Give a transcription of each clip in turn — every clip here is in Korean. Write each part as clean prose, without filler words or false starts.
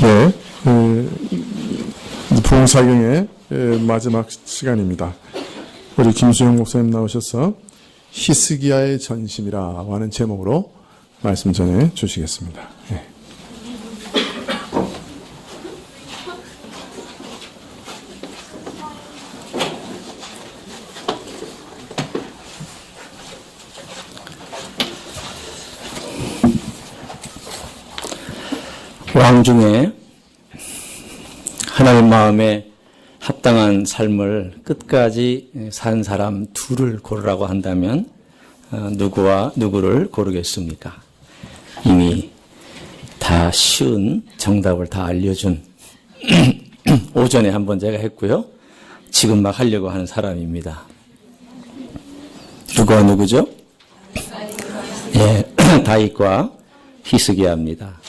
네, 부흥사경의 마지막 시간입니다. 우리 김수영 목사님 나오셔서 히스기야의 전심이라고 하는 제목으로 말씀 전해 주시겠습니다. 네. 왕 중에 하나님 마음에 합당한 삶을 끝까지 산 사람 둘을 고르라고 한다면 누구와 누구를 고르겠습니까? 이미 다 쉬운 정답을 다 알려준 오전에 한번 제가 했고요. 지금 막 하려고 하는 사람입니다. 누구와 누구죠? 예, 다윗과 히스기야입니다.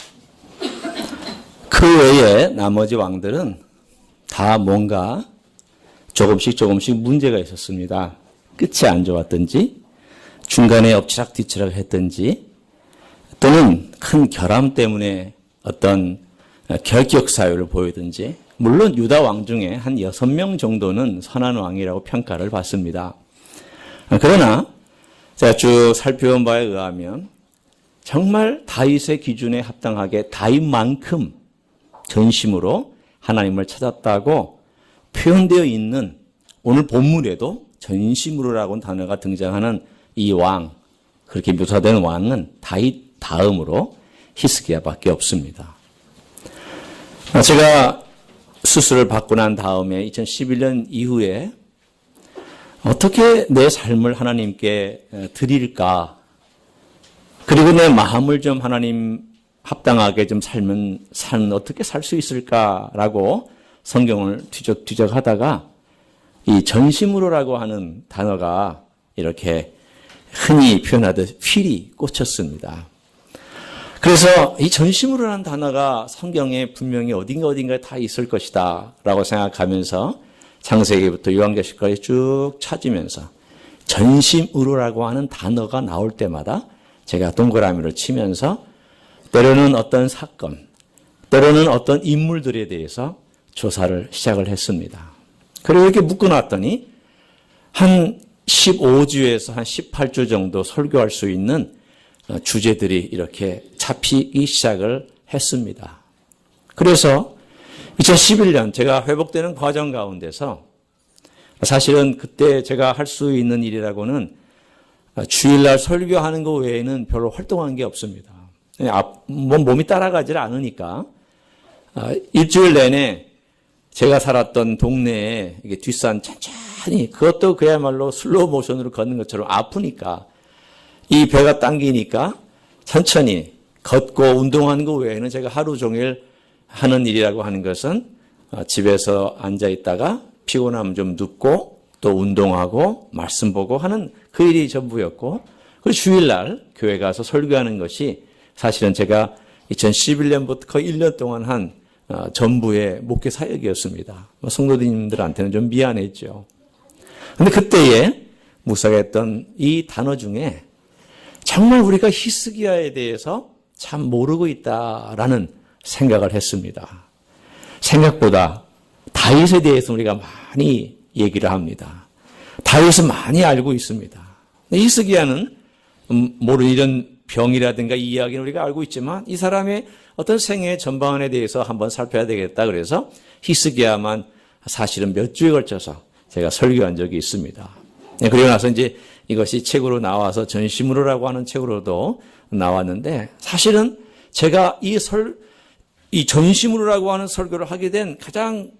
그 외에 나머지 왕들은 다 뭔가 조금씩 문제가 있었습니다. 끝이 안 좋았든지 중간에 엎치락뒤치락 했든지 또는 큰 결함 때문에 어떤 결격 사유를 보이든지 물론 유다 왕 중에 한 6명 정도는 선한 왕이라고 평가를 받습니다. 그러나 제가 쭉 살펴본 바에 의하면 정말 다윗의 기준에 합당하게 다윗만큼 전심으로 하나님을 찾았다고 표현되어 있는 오늘 본문에도 전심으로라고 단어가 등장하는 이 왕, 그렇게 묘사된 왕은 다윗 다음으로 히스기야밖에 없습니다. 제가 수술을 받고 난 다음에 2011년 이후에 어떻게 내 삶을 하나님께 드릴까, 그리고 내 마음을 좀 하나님 합당하게 좀 어떻게 살 수 있을까라고 성경을 뒤적 하다가 이 전심으로라고 하는 단어가 이렇게 흔히 표현하듯 필이 꽂혔습니다. 그래서 이 전심으로라는 단어가 성경에 분명히 어딘가에 다 있을 것이다 라고 생각하면서 창세기부터 요한계시까지 쭉 찾으면서 전심으로라고 하는 단어가 나올 때마다 제가 동그라미를 치면서 때로는 어떤 사건, 때로는 어떤 인물들에 대해서 조사를 시작을 했습니다. 그리고 이렇게 묶어놨더니 한 15주에서 한 18주 정도 설교할 수 있는 주제들이 이렇게 잡히기 시작을 했습니다. 그래서 2011년 제가 회복되는 과정 가운데서 사실은 그때 제가 할 수 있는 일이라고는 주일날 설교하는 것 외에는 별로 활동한 게 없습니다. 몸이 따라가질 않으니까 일주일 내내 제가 살았던 동네에 뒷산 천천히, 그것도 그야말로 슬로우 모션으로 걷는 것처럼 아프니까 이 배가 당기니까 천천히 걷고 운동하는 것 외에는 제가 하루 종일 하는 일이라고 하는 것은 집에서 앉아 있다가 피곤하면 좀 눕고 또 운동하고 말씀 보고 하는 그 일이 전부였고, 그리고 주일날 교회 가서 설교하는 것이 사실은 제가 2011년부터 거의 1년 동안 한 전부의 목회 사역이었습니다. 성도님들한테는 좀 미안했죠. 그런데 그때에 묵상했던 이 단어 중에 정말 우리가 히스기야에 대해서 참 모르고 있다라는 생각을 했습니다. 생각보다 다윗에 대해서 우리가 많이 얘기를 합니다. 다윗은 많이 알고 있습니다. 히스기야는 이런 병이라든가 이 이야기는 우리가 알고 있지만 이 사람의 어떤 생애 전반에 대해서 한번 살펴야 되겠다. 그래서 히스기야만 사실은 몇 주에 걸쳐서 제가 설교한 적이 있습니다. 그리고 나서 이제 이것이 책으로 나와서 전심으로라고 하는 책으로도 나왔는데, 사실은 제가 이 전심으로라고 하는 설교를 하게 된 가장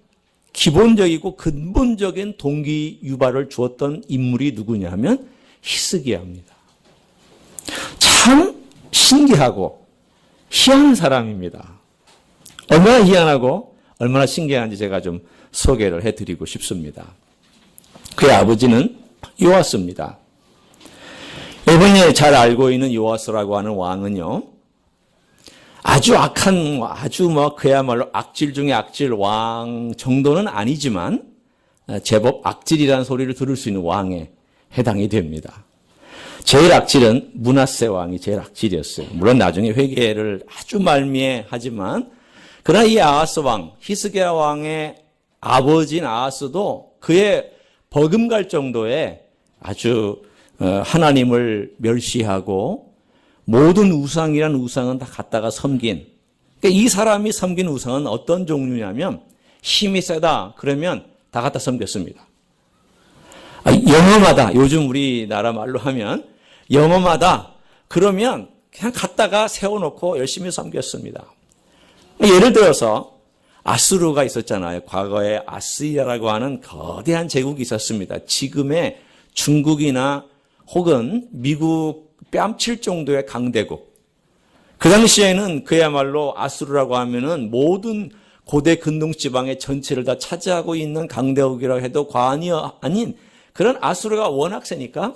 기본적이고 근본적인 동기 유발을 주었던 인물이 누구냐면 히스기야입니다. 참 신기하고 희한한 사람입니다. 얼마나 희한하고 얼마나 신기한지 제가 좀 소개를 해드리고 싶습니다. 그의 아버지는 요아스입니다. 여러분이 잘 알고 있는 요아스라고 하는 왕은요, 아주 악한, 그야말로 악질 중에 악질 왕 정도는 아니지만 제법 악질이라는 소리를 들을 수 있는 왕에 해당이 됩니다. 제일 악질은 므낫세 왕이 제일 악질이었어요. 물론 나중에 회개를 아주 말미에 하지만 그 그러나 이 아하스 왕, 히스기야 왕의 아버지인 아하스도 그의 버금갈 정도의 아주 하나님을 멸시하고 모든 우상이란 우상은 다 갖다가 섬긴, 그러니까 이 사람이 섬긴 우상은 어떤 종류냐면 힘이 세다 그러면 다 갖다 섬겼습니다. 영험하다, 요즘 우리나라 말로 하면 영험하다 그러면 그냥 갖다가 세워놓고 열심히 섬겼습니다. 예를 들어서 아수르가 있었잖아요. 과거에 아스리아라고 하는 거대한 제국이 있었습니다. 지금의 중국이나 혹은 미국 뺨칠 정도의 강대국. 그 당시에는 그야말로 아수르라고 하면은 모든 고대 근동 지방의 전체를 다 차지하고 있는 강대국이라고 해도 과언이 아닌 그런 아수르가 워낙 세니까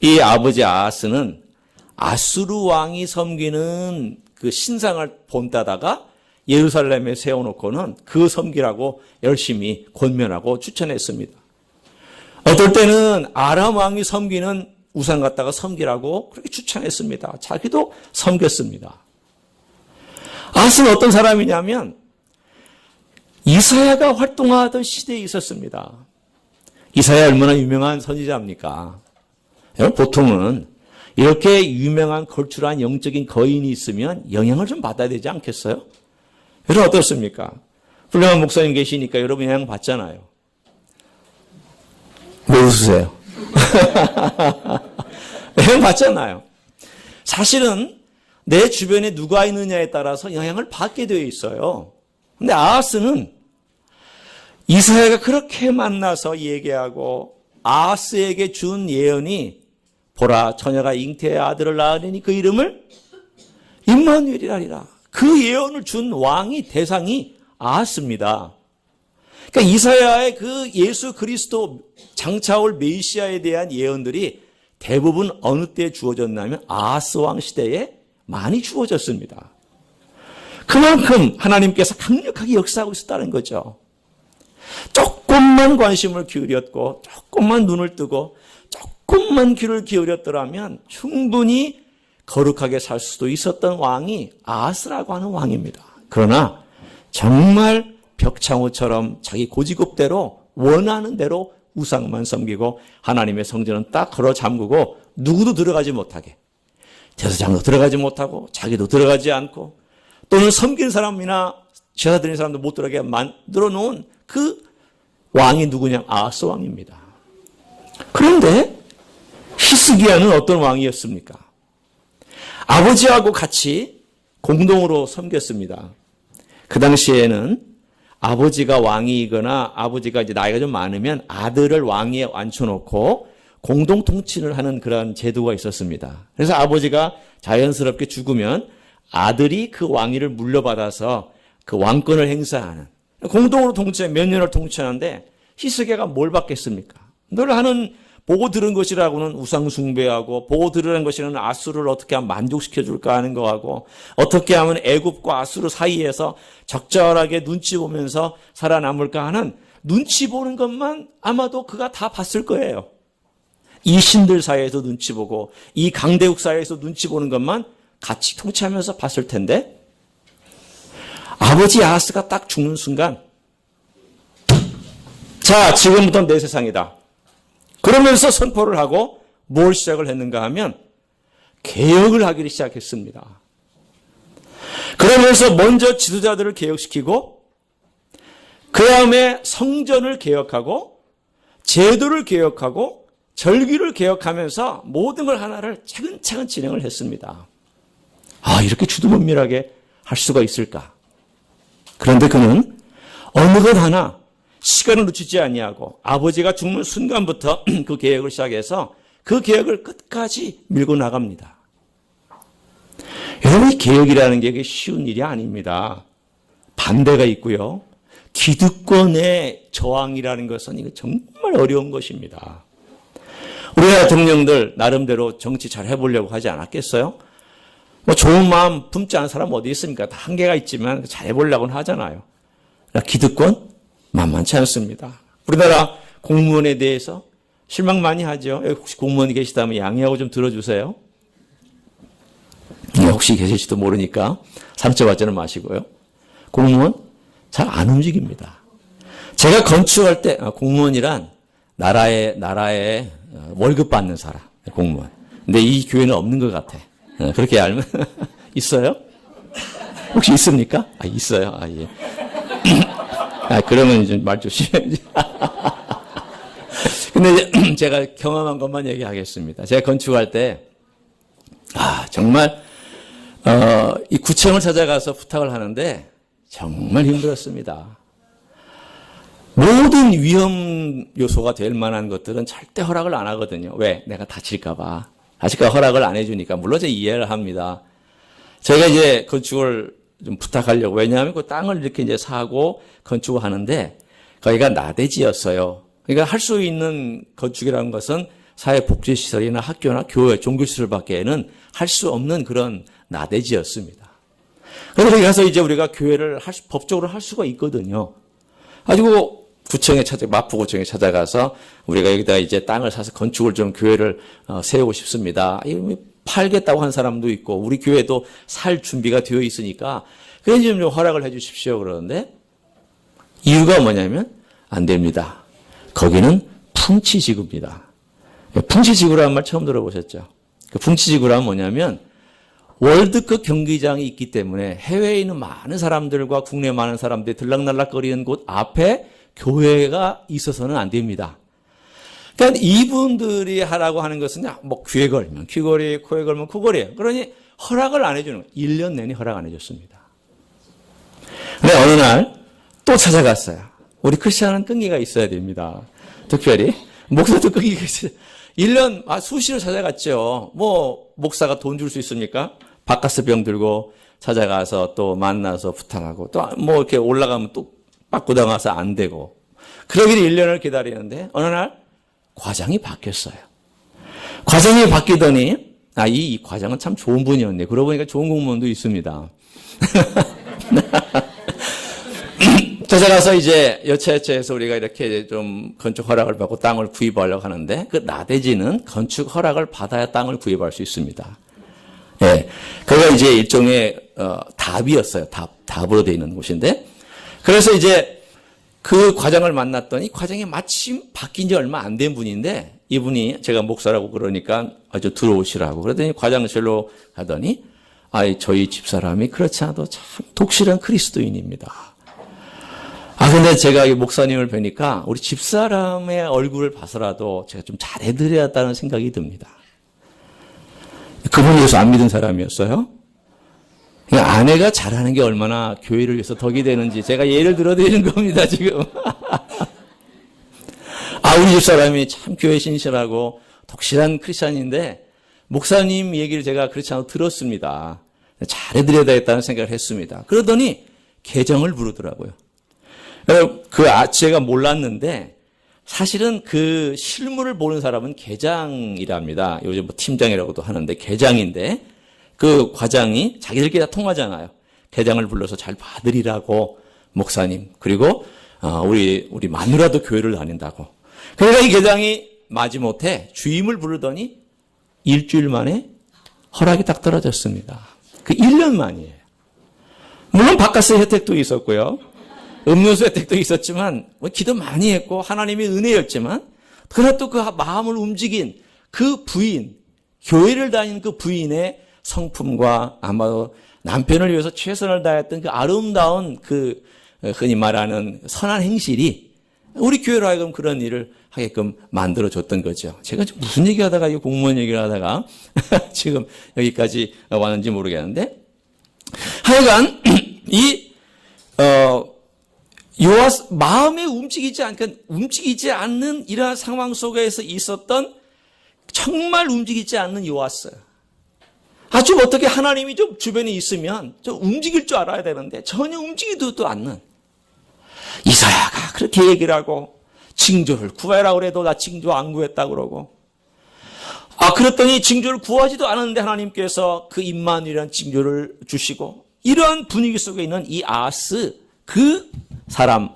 이 아버지 아하스는 아수르 왕이 섬기는 그 신상을 본따다가 예루살렘에 세워놓고는 그 섬기라고 열심히 권면하고 추천했습니다. 어떨 때는 아람 왕이 섬기는 우상 갖다가 섬기라고 그렇게 추천했습니다. 자기도 섬겼습니다. 아하스는 어떤 사람이냐면 이사야가 활동하던 시대에 있었습니다. 이사야 얼마나 유명한 선지자입니까? 여러분 보통은 이렇게 유명한 걸출한 영적인 거인이 있으면 영향을 좀 받아야 되지 않겠어요? 여러분 어떻습니까? 훌륭한 목사님 계시니까 여러분 영향 받잖아요. 왜 웃으세요? 영향 받잖아요. 사실은 내 주변에 누가 있느냐에 따라서 영향을 받게 되어 있어요. 근데 아하스는 이사야가 그렇게 만나서 얘기하고 아하스에게 준 예언이 보라 처녀가 잉태의 아들을 낳으리니 그 이름을 임마누엘이라리라. 그 예언을 준 왕이 대상이 아하스입니다. 그러니까 이사야의 그 예수 그리스도 장차올 메시아에 대한 예언들이 대부분 어느 때에 주어졌냐면 아하스 왕 시대에 많이 주어졌습니다. 그만큼 하나님께서 강력하게 역사하고 있었다는 거죠. 조금만 관심을 기울였고 조금만 눈을 뜨고 조금만 귀를 기울였더라면 충분히 거룩하게 살 수도 있었던 왕이 아하스라고 하는 왕입니다. 그러나 정말 벽창호처럼 자기 고지급대로 원하는 대로 우상만 섬기고 하나님의 성전은 딱 걸어 잠그고 누구도 들어가지 못하게, 제사장도 들어가지 못하고 자기도 들어가지 않고 또는 섬기는 사람이나 제사 드리는 사람도 못 들어가게 만들어 놓은 그 왕이 누구냐? 아하스 왕입니다. 그런데 히스기야는 어떤 왕이었습니까? 아버지하고 같이 공동으로 섬겼습니다. 그 당시에는 아버지가 왕이거나 아버지가 이제 나이가 좀 많으면 아들을 왕위에 앉혀놓고 공동 통치를 하는 그런 제도가 있었습니다. 그래서 아버지가 자연스럽게 죽으면 아들이 그 왕위를 물려받아서 그 왕권을 행사하는 공동으로 몇 년을 통치하는데 히스기야가 뭘 받겠습니까? 늘 하는 보고 들은 것이라고는 우상 숭배하고 보고 들은 것이라는 아수르를 어떻게 하면 만족시켜 줄까 하는 거하고 어떻게 하면 애굽과 아수르 사이에서 적절하게 눈치 보면서 살아남을까 하는 눈치 보는 것만 아마도 그가 다 봤을 거예요. 이 신들 사이에서 눈치 보고 이 강대국 사이에서 눈치 보는 것만 같이 통치하면서 봤을 텐데 아버지 아하스가 딱 죽는 순간 자 지금부터 내 세상이다. 그러면서 선포를 하고 뭘 시작을 했는가 하면 개혁을 하기를 시작했습니다. 그러면서 먼저 지도자들을 개혁시키고 그 다음에 성전을 개혁하고 제도를 개혁하고 절기를 개혁하면서 모든 걸 하나를 차근차근 진행을 했습니다. 이렇게 주두문밀하게 할 수가 있을까? 그런데 그는 어느 것 하나 시간을 놓치지 아니하고 아버지가 죽는 순간부터 그 계획을 시작해서 그 계획을 끝까지 밀고 나갑니다. 여러분, 이 계획이라는 게 쉬운 일이 아닙니다. 반대가 있고요. 기득권의 저항이라는 것은 이거 정말 어려운 것입니다. 우리나라 대통령들 나름대로 정치 잘 해보려고 하지 않았겠어요? 좋은 마음 품지 않은 사람 어디 있습니까? 다 한계가 있지만 잘 해보려고는 하잖아요. 기득권? 만만치 않습니다. 우리나라 공무원에 대해서 실망 많이 하죠. 혹시 공무원이 계시다면 양해하고 좀 들어주세요. 혹시 계실지도 모르니까 상처받지는 마시고요. 공무원 잘 안 움직입니다. 제가 건축할 때 공무원이란 나라의 월급 받는 사람, 공무원. 근데 이 교회는 없는 것 같아. 그렇게 알면 있어요? 혹시 있습니까? 있어요. 예. 그러면 이제 말 조심해야지. 근데 제가 경험한 것만 얘기하겠습니다. 제가 건축할 때, 정말, 이 구청을 찾아가서 부탁을 하는데, 정말 힘들었습니다. 모든 위험 요소가 될 만한 것들은 절대 허락을 안 하거든요. 왜? 내가 다칠까봐. 다칠까 허락을 안 해주니까. 물론 제가 이해를 합니다. 제가 이제 건축을 좀 부탁하려고. 왜냐하면 그 땅을 이렇게 이제 사고 건축을 하는데, 거기가 나대지였어요. 그러니까 할 수 있는 건축이라는 것은 사회복지시설이나 학교나 교회, 종교시설밖에는 할 수 없는 그런 나대지였습니다. 그래서 거기 가서 이제 우리가 교회를 법적으로 할 수가 있거든요. 가지고 마포구청에 찾아가서 우리가 여기다 이제 땅을 사서 건축을 좀 교회를 세우고 싶습니다. 팔겠다고 한 사람도 있고 우리 교회도 살 준비가 되어 있으니까 그래서 좀 허락을 해 주십시오. 그러는데 이유가 뭐냐면 안 됩니다. 거기는 풍치지구입니다. 풍치지구라는 말 처음 들어보셨죠? 그 풍치지구란 뭐냐면 월드컵 경기장이 있기 때문에 해외에 있는 많은 사람들과 국내 많은 사람들이 들락날락거리는 곳 앞에 교회가 있어서는 안 됩니다. 그러니까 이분들이 하라고 하는 것은 뭐 귀에 걸면 귀걸이, 코에 걸면 코걸이에요. 그러니 허락을 안 해주는 거예요. 1년 내내 허락 안 해줬습니다. 근데 어느 날 또 찾아갔어요. 우리 크리스천은 끈기가 있어야 됩니다. 특별히 목사도 끈기가 있어요. 1년 수시로 찾아갔죠. 뭐 목사가 돈 줄 수 있습니까? 바카스 병 들고 찾아가서 또 만나서 부탁하고 또 뭐 이렇게 올라가면 또 빠꾸 당해서 안 되고 그러기를 1년을 기다리는데 어느 날 과장이 바뀌었어요. 과장이 바뀌더니 이 과장은 참 좋은 분이었네. 그러고 보니까 좋은 공무원도 있습니다. 찾아가서 이제 여차여차해서 우리가 이렇게 좀 건축 허락을 받고 땅을 구입하려고 하는데 그 나대지는 건축 허락을 받아야 땅을 구입할 수 있습니다. 예, 그가 이제 일종의 답이었어요. 답으로 되어 있는 곳인데 그래서 이제 그 과장을 만났더니 과장이 마침 바뀐 지 얼마 안 된 분인데 이분이 제가 목사라고 그러니까 아주 들어오시라고 그러더니 과장실로 가더니 저희 집사람이 그렇지 않아도 참 독실한 그리스도인입니다. 근데 제가 이 목사님을 뵈니까 우리 집사람의 얼굴을 봐서라도 제가 좀 잘해드려야겠다는 생각이 듭니다. 그분이 예수 안 믿은 사람이었어요. 그러니까 아내가 잘하는 게 얼마나 교회를 위해서 덕이 되는지 제가 예를 들어드리는 겁니다, 지금. 우리 집사람이 참 교회 신실하고 독실한 크리스찬인데 목사님 얘기를 제가 그렇지 않아도 들었습니다. 잘해드려야 되겠다는 생각을 했습니다. 그러더니 계정을 부르더라고요. 제가 몰랐는데 사실은 그 실물을 보는 사람은 계장이랍니다. 요즘 뭐 팀장이라고도 하는데 계장인데 그 과장이 자기들끼리 다 통하잖아요. 계장을 불러서 잘 봐드리라고 목사님 그리고 우리 마누라도 교회를 다닌다고. 그러니까 이 계장이 마지못해 주임을 부르더니 일주일 만에 허락이 딱 떨어졌습니다. 그 1년 만이에요. 물론 바카스 혜택도 있었고요. 음료수 혜택도 있었지만 기도 많이 했고 하나님의 은혜였지만 그러나 또 그 마음을 움직인 그 부인, 교회를 다니는 그 부인의 성품과 아마도 남편을 위해서 최선을 다했던 그 아름다운 그 흔히 말하는 선한 행실이 우리 교회로 하여금 그런 일을 하게끔 만들어줬던 거죠. 제가 지금 무슨 얘기하다가 이 공무원 얘기를 하다가 지금 여기까지 왔는지 모르겠는데 하여간 마음에 움직이지 않는 이러한 상황 속에서 있었던 정말 움직이지 않는 요아스요. 좀 어떻게 하나님이 좀 주변에 있으면 좀 움직일 줄 알아야 되는데 전혀 움직이지도 않는 이사야가 그렇게 얘기를 하고 징조를 구해라 그래도 나 징조 안 구했다 그러고 그랬더니 징조를 구하지도 않았는데 하나님께서 그 임마누엘이라는 징조를 주시고 이러한 분위기 속에 있는 이 아하스 그 사람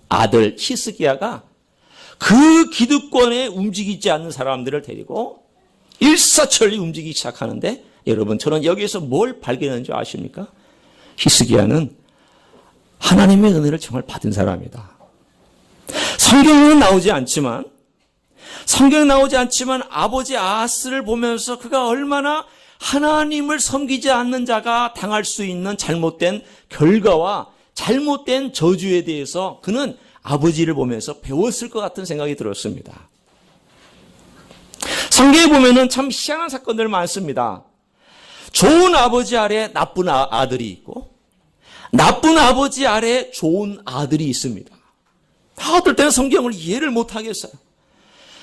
아들 히스기야가 그 기득권에 움직이지 않는 사람들을 데리고 일사천리 움직이기 시작하는데 여러분 저는 여기에서 뭘 발견했는지 아십니까? 히스기야는 하나님의 은혜를 정말 받은 사람이다. 성경에는 나오지 않지만 아버지 아하스를 보면서 그가 얼마나 하나님을 섬기지 않는 자가 당할 수 있는 잘못된 결과와 잘못된 저주에 대해서 그는 아버지를 보면서 배웠을 것 같은 생각이 들었습니다. 성경에 보면은 참 희한한 사건들 많습니다. 좋은 아버지 아래 나쁜 아들이 있고 나쁜 아버지 아래 좋은 아들이 있습니다. 어떨 때는 성경을 이해를 못하겠어요.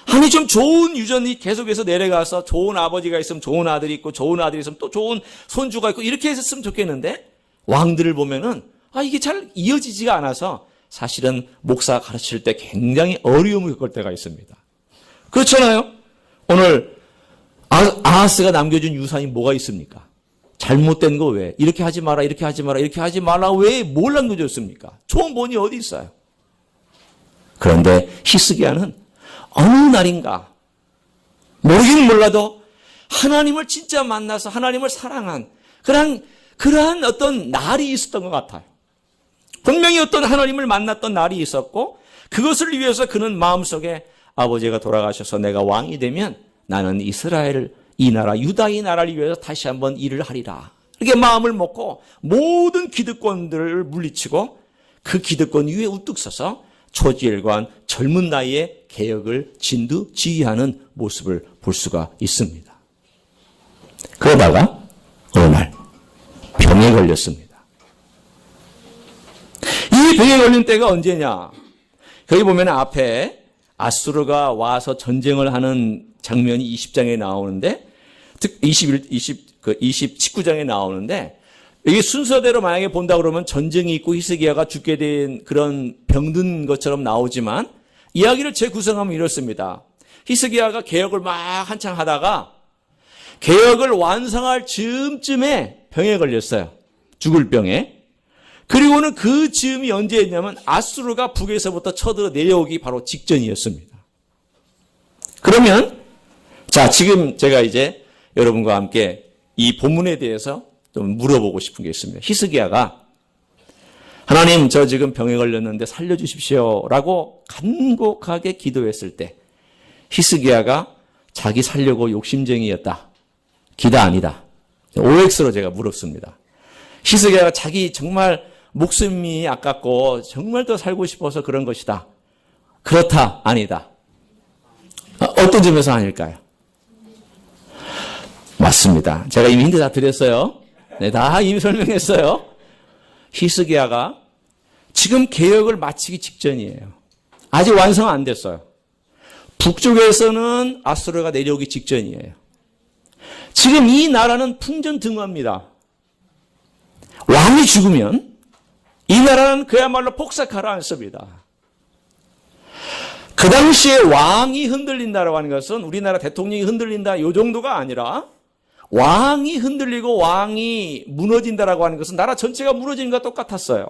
아니 좀 좋은 유전이 계속해서 내려가서 좋은 아버지가 있으면 좋은 아들이 있고 좋은 아들이 있으면 또 좋은 손주가 있고 이렇게 했으면 좋겠는데 왕들을 보면은 이게 잘 이어지지가 않아서 사실은 목사 가르칠 때 굉장히 어려움을 겪을 때가 있습니다. 그렇잖아요. 오늘 아하스가 남겨준 유산이 뭐가 있습니까? 잘못된 거 왜? 이렇게 하지 마라, 이렇게 하지 마라, 이렇게 하지 마라. 왜 뭘 남겨줬습니까? 좋은 본이 어디 있어요? 그런데 히스기야는 어느 날인가 모르긴 몰라도 하나님을 진짜 만나서 하나님을 사랑한 그러한 어떤 날이 있었던 것 같아요. 분명히 어떤 하나님을 만났던 날이 있었고 그것을 위해서 그는 마음속에 아버지가 돌아가셔서 내가 왕이 되면 나는 이스라엘 이 나라 유다의 나라를 위해서 다시 한번 일을 하리라. 이렇게 마음을 먹고 모든 기득권들을 물리치고 그 기득권 위에 우뚝 서서 초지일관 젊은 나이에 개혁을 진두지휘하는 모습을 볼 수가 있습니다. 그러다가 어느 날 병에 걸렸습니다. 이 병에 걸린 때가 언제냐? 거기 보면 앞에 아수르가 와서 전쟁을 하는 장면이 20장에 나오는데, 즉 19장에 나오는데, 이게 순서대로 만약에 본다 그러면 전쟁이 있고 히스기야가 죽게 된 그런 병든 것처럼 나오지만 이야기를 재구성하면 이렇습니다. 히스기야가 개혁을 막 한창 하다가 개혁을 완성할 즈음쯤에 병에 걸렸어요. 죽을 병에. 그리고는 그 즈음이 언제였냐면 아수르가 북에서부터 쳐들어 내려오기 바로 직전이었습니다. 그러면 자, 지금 제가 이제 여러분과 함께 이 본문에 대해서 좀 물어보고 싶은 게 있습니다. 히스기야가 하나님 저 지금 병에 걸렸는데 살려주십시오 라고 간곡하게 기도했을 때 히스기야가 자기 살려고 욕심쟁이였다. 기다 아니다. OX로 제가 물었습니다. 히스기야가 자기 정말 목숨이 아깝고 정말 더 살고 싶어서 그런 것이다. 그렇다 아니다. 어떤 점에서 아닐까요? 맞습니다. 제가 이미 힌트 다 드렸어요. 네, 다 이미 설명했어요. 히스기야가 지금 개혁을 마치기 직전이에요. 아직 완성 안 됐어요. 북쪽에서는 아수르가 내려오기 직전이에요. 지금 이 나라는 풍전등화입니다. 왕이 죽으면 이 나라는 그야말로 폭삭가라앉습니다. 그 당시에 왕이 흔들린다라고 하는 것은 우리나라 대통령이 흔들린다 이 정도가 아니라 왕이 흔들리고 왕이 무너진다라고 하는 것은 나라 전체가 무너지는 것과 똑같았어요.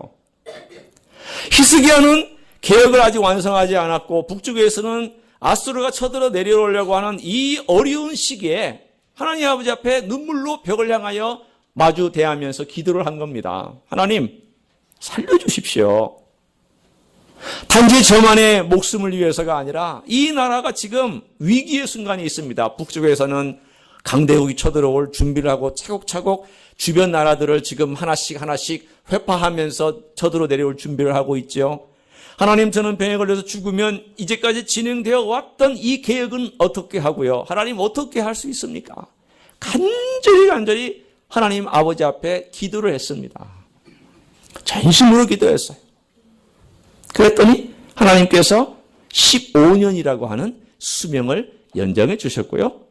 히스기야는 개혁을 아직 완성하지 않았고 북쪽에서는 아수르가 쳐들어 내려오려고 하는 이 어려운 시기에 하나님 아버지 앞에 눈물로 벽을 향하여 마주 대하면서 기도를 한 겁니다. 하나님 살려주십시오. 단지 저만의 목숨을 위해서가 아니라 이 나라가 지금 위기의 순간이 있습니다. 북쪽에서는 강대국이 쳐들어올 준비를 하고 차곡차곡 주변 나라들을 지금 하나씩 회파하면서 쳐들어 내려올 준비를 하고 있죠. 하나님 저는 병에 걸려서 죽으면 이제까지 진행되어 왔던 이 계획은 어떻게 하고요? 하나님 어떻게 할 수 있습니까? 간절히 하나님 아버지 앞에 기도를 했습니다. 전심으로 기도했어요. 그랬더니 하나님께서 15년이라고 하는 수명을 연장해 주셨고요.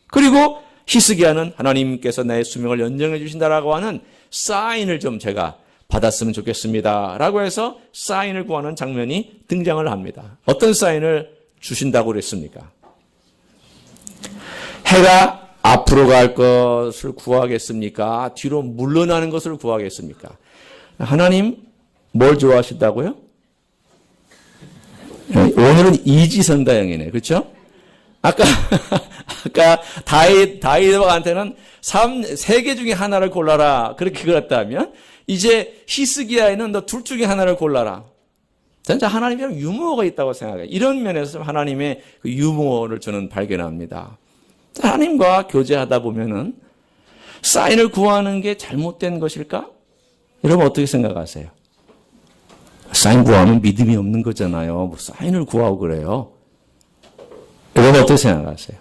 그리고 히스기야는 하나님께서 나의 수명을 연장해 주신다라고 하는 사인을 좀 제가 받았으면 좋겠습니다. 라고 해서 사인을 구하는 장면이 등장을 합니다. 어떤 사인을 주신다고 그랬습니까? 해가 앞으로 갈 것을 구하겠습니까? 뒤로 물러나는 것을 구하겠습니까? 하나님 뭘 좋아하신다고요? 오늘은 이지선다형이네. 그렇죠? 아까 다윗한테는 3개 중에 하나를 골라라. 그렇게 그랬다면 이제 히스기야에는 너 둘 중에 하나를 골라라. 진짜 하나님이 유머가 있다고 생각해요. 이런 면에서 하나님의 그 유머를 저는 발견합니다. 하나님과 교제하다 보면은 사인을 구하는 게 잘못된 것일까? 여러분 어떻게 생각하세요? 사인 구하면 믿음이 없는 거잖아요. 뭐 사인을 구하고 그래요. 여러분 어떻게 생각하세요?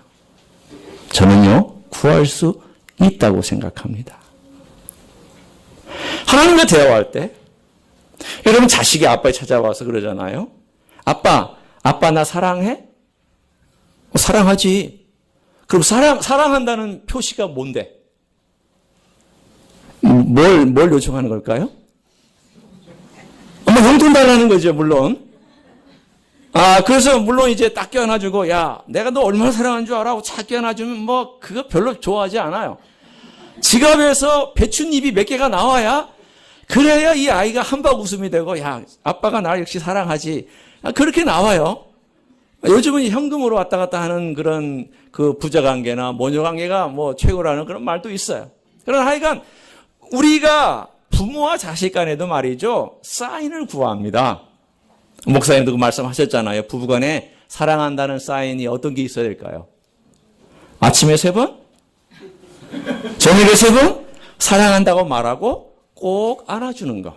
저는요, 구할 수 있다고 생각합니다. 하나님과 대화할 때, 여러분 자식이 아빠에 찾아와서 그러잖아요. 아빠 나 사랑해? 사랑하지. 그럼 사랑한다는 표시가 뭔데? 뭘 요청하는 걸까요? 용돈 달라는 거죠, 물론. 그래서 물론 이제 딱 껴안아주고, 야, 내가 너 얼마나 사랑하는 줄 알아? 하고 착 껴안아주면 뭐, 그거 별로 좋아하지 않아요. 지갑에서 배춧잎이 몇 개가 나와야, 그래야 이 아이가 한박 웃음이 되고, 야, 아빠가 나를 역시 사랑하지. 그렇게 나와요. 요즘은 현금으로 왔다 갔다 하는 그런 그 부자 관계나 모녀 관계가 뭐 최고라는 그런 말도 있어요. 그러나 하여간, 우리가 부모와 자식 간에도 말이죠, 사인을 구합니다. 목사님도 그 말씀하셨잖아요. 부부간에 사랑한다는 사인이 어떤 게 있어야 될까요? 아침에 3번? 저녁에 3번? 사랑한다고 말하고 꼭 안아주는 거.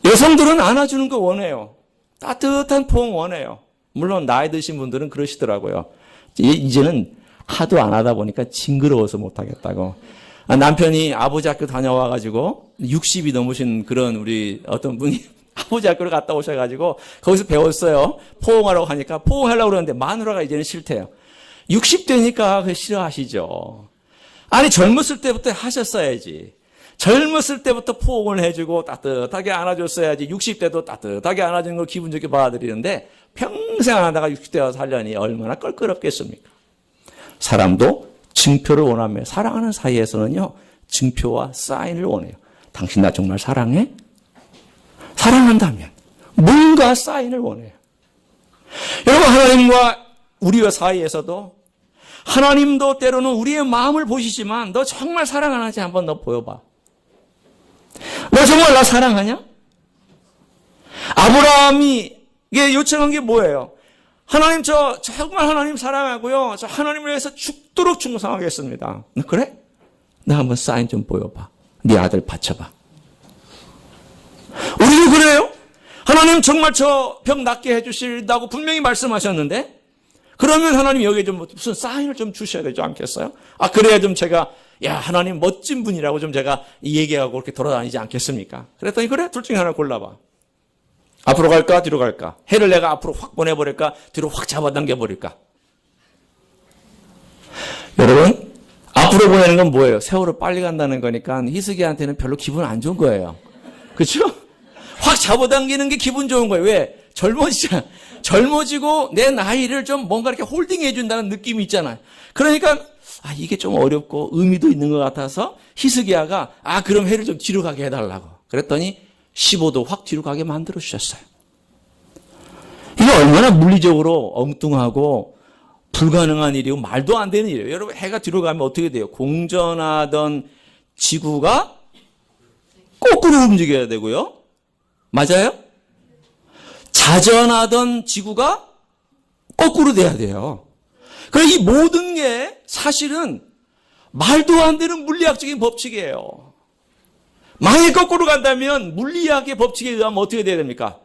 여성들은 안아주는 거 원해요. 따뜻한 포옹 원해요. 물론 나이 드신 분들은 그러시더라고요. 이제는 하도 안 하다 보니까 징그러워서 못하겠다고. 남편이 아버지 학교 다녀와가지고 60이 넘으신 그런 우리 어떤 분이 아버지 학교를 갔다 오셔가지고 거기서 배웠어요. 포옹하라고 하니까 포옹하려고 그러는데 마누라가 이제는 싫대요. 60대니까 그거 싫어하시죠. 아니 젊었을 때부터 하셨어야지. 젊었을 때부터 포옹을 해주고 따뜻하게 안아줬어야지. 60대도 따뜻하게 안아주는 걸 기분 좋게 받아들이는데 평생 안 하다가 60대 와서 하려니 얼마나 껄끄럽겠습니까? 사람도 증표를 원하며 사랑하는 사이에서는요, 증표와 사인을 원해요. 당신 나 정말 사랑해? 사랑한다면 뭔가 사인을 원해요. 여러분 하나님과 우리와 사이에서도 하나님도 때로는 우리의 마음을 보시지만 너 정말 사랑하는지 한번 너 보여봐. 너 정말 나 사랑하냐? 아브라함이 이게 요청한 게 뭐예요? 하나님 저 정말 하나님 사랑하고요. 저 하나님을 위해서 죽도록 충성하겠습니다. 그래? 나 한번 사인 좀 보여봐. 네 아들 바쳐봐. 우리도 그래요? 하나님 정말 저 병 낫게 해주신다고 분명히 말씀하셨는데 그러면 하나님 여기에 좀 무슨 사인을 좀 주셔야 되지 않겠어요? 그래야 좀 제가 야 하나님 멋진 분이라고 좀 제가 얘기하고 그렇게 돌아다니지 않겠습니까? 그랬더니 그래? 둘 중에 하나 골라봐. 앞으로 갈까 뒤로 갈까? 해를 내가 앞으로 확 보내버릴까? 뒤로 확 잡아당겨버릴까? 여러분 앞으로 보내는 건 뭐예요? 세월을 빨리 간다는 거니까 희숙이한테는 별로 기분 안 좋은 거예요. 그렇죠? 확 잡아당기는 게 기분 좋은 거예요. 왜? 젊어지잖아. 젊어지고 내 나이를 좀 뭔가 이렇게 홀딩해 준다는 느낌이 있잖아요. 그러니까 이게 좀 어렵고 의미도 있는 것 같아서 희숙이야가 그럼 해를 좀 뒤로 가게 해달라고. 그랬더니 15도 확 뒤로 가게 만들어 주셨어요. 이게 얼마나 물리적으로 엉뚱하고 불가능한 일이고 말도 안 되는 일이에요. 여러분 해가 뒤로 가면 어떻게 돼요? 공전하던 지구가 거꾸로 움직여야 되고요. 맞아요? 자전하던 지구가 거꾸로 돼야 돼요. 그래서 이 모든 게 사실은 말도 안 되는 물리학적인 법칙이에요. 만약에 거꾸로 간다면 물리학의 법칙에 의하면 어떻게 돼야 됩니까?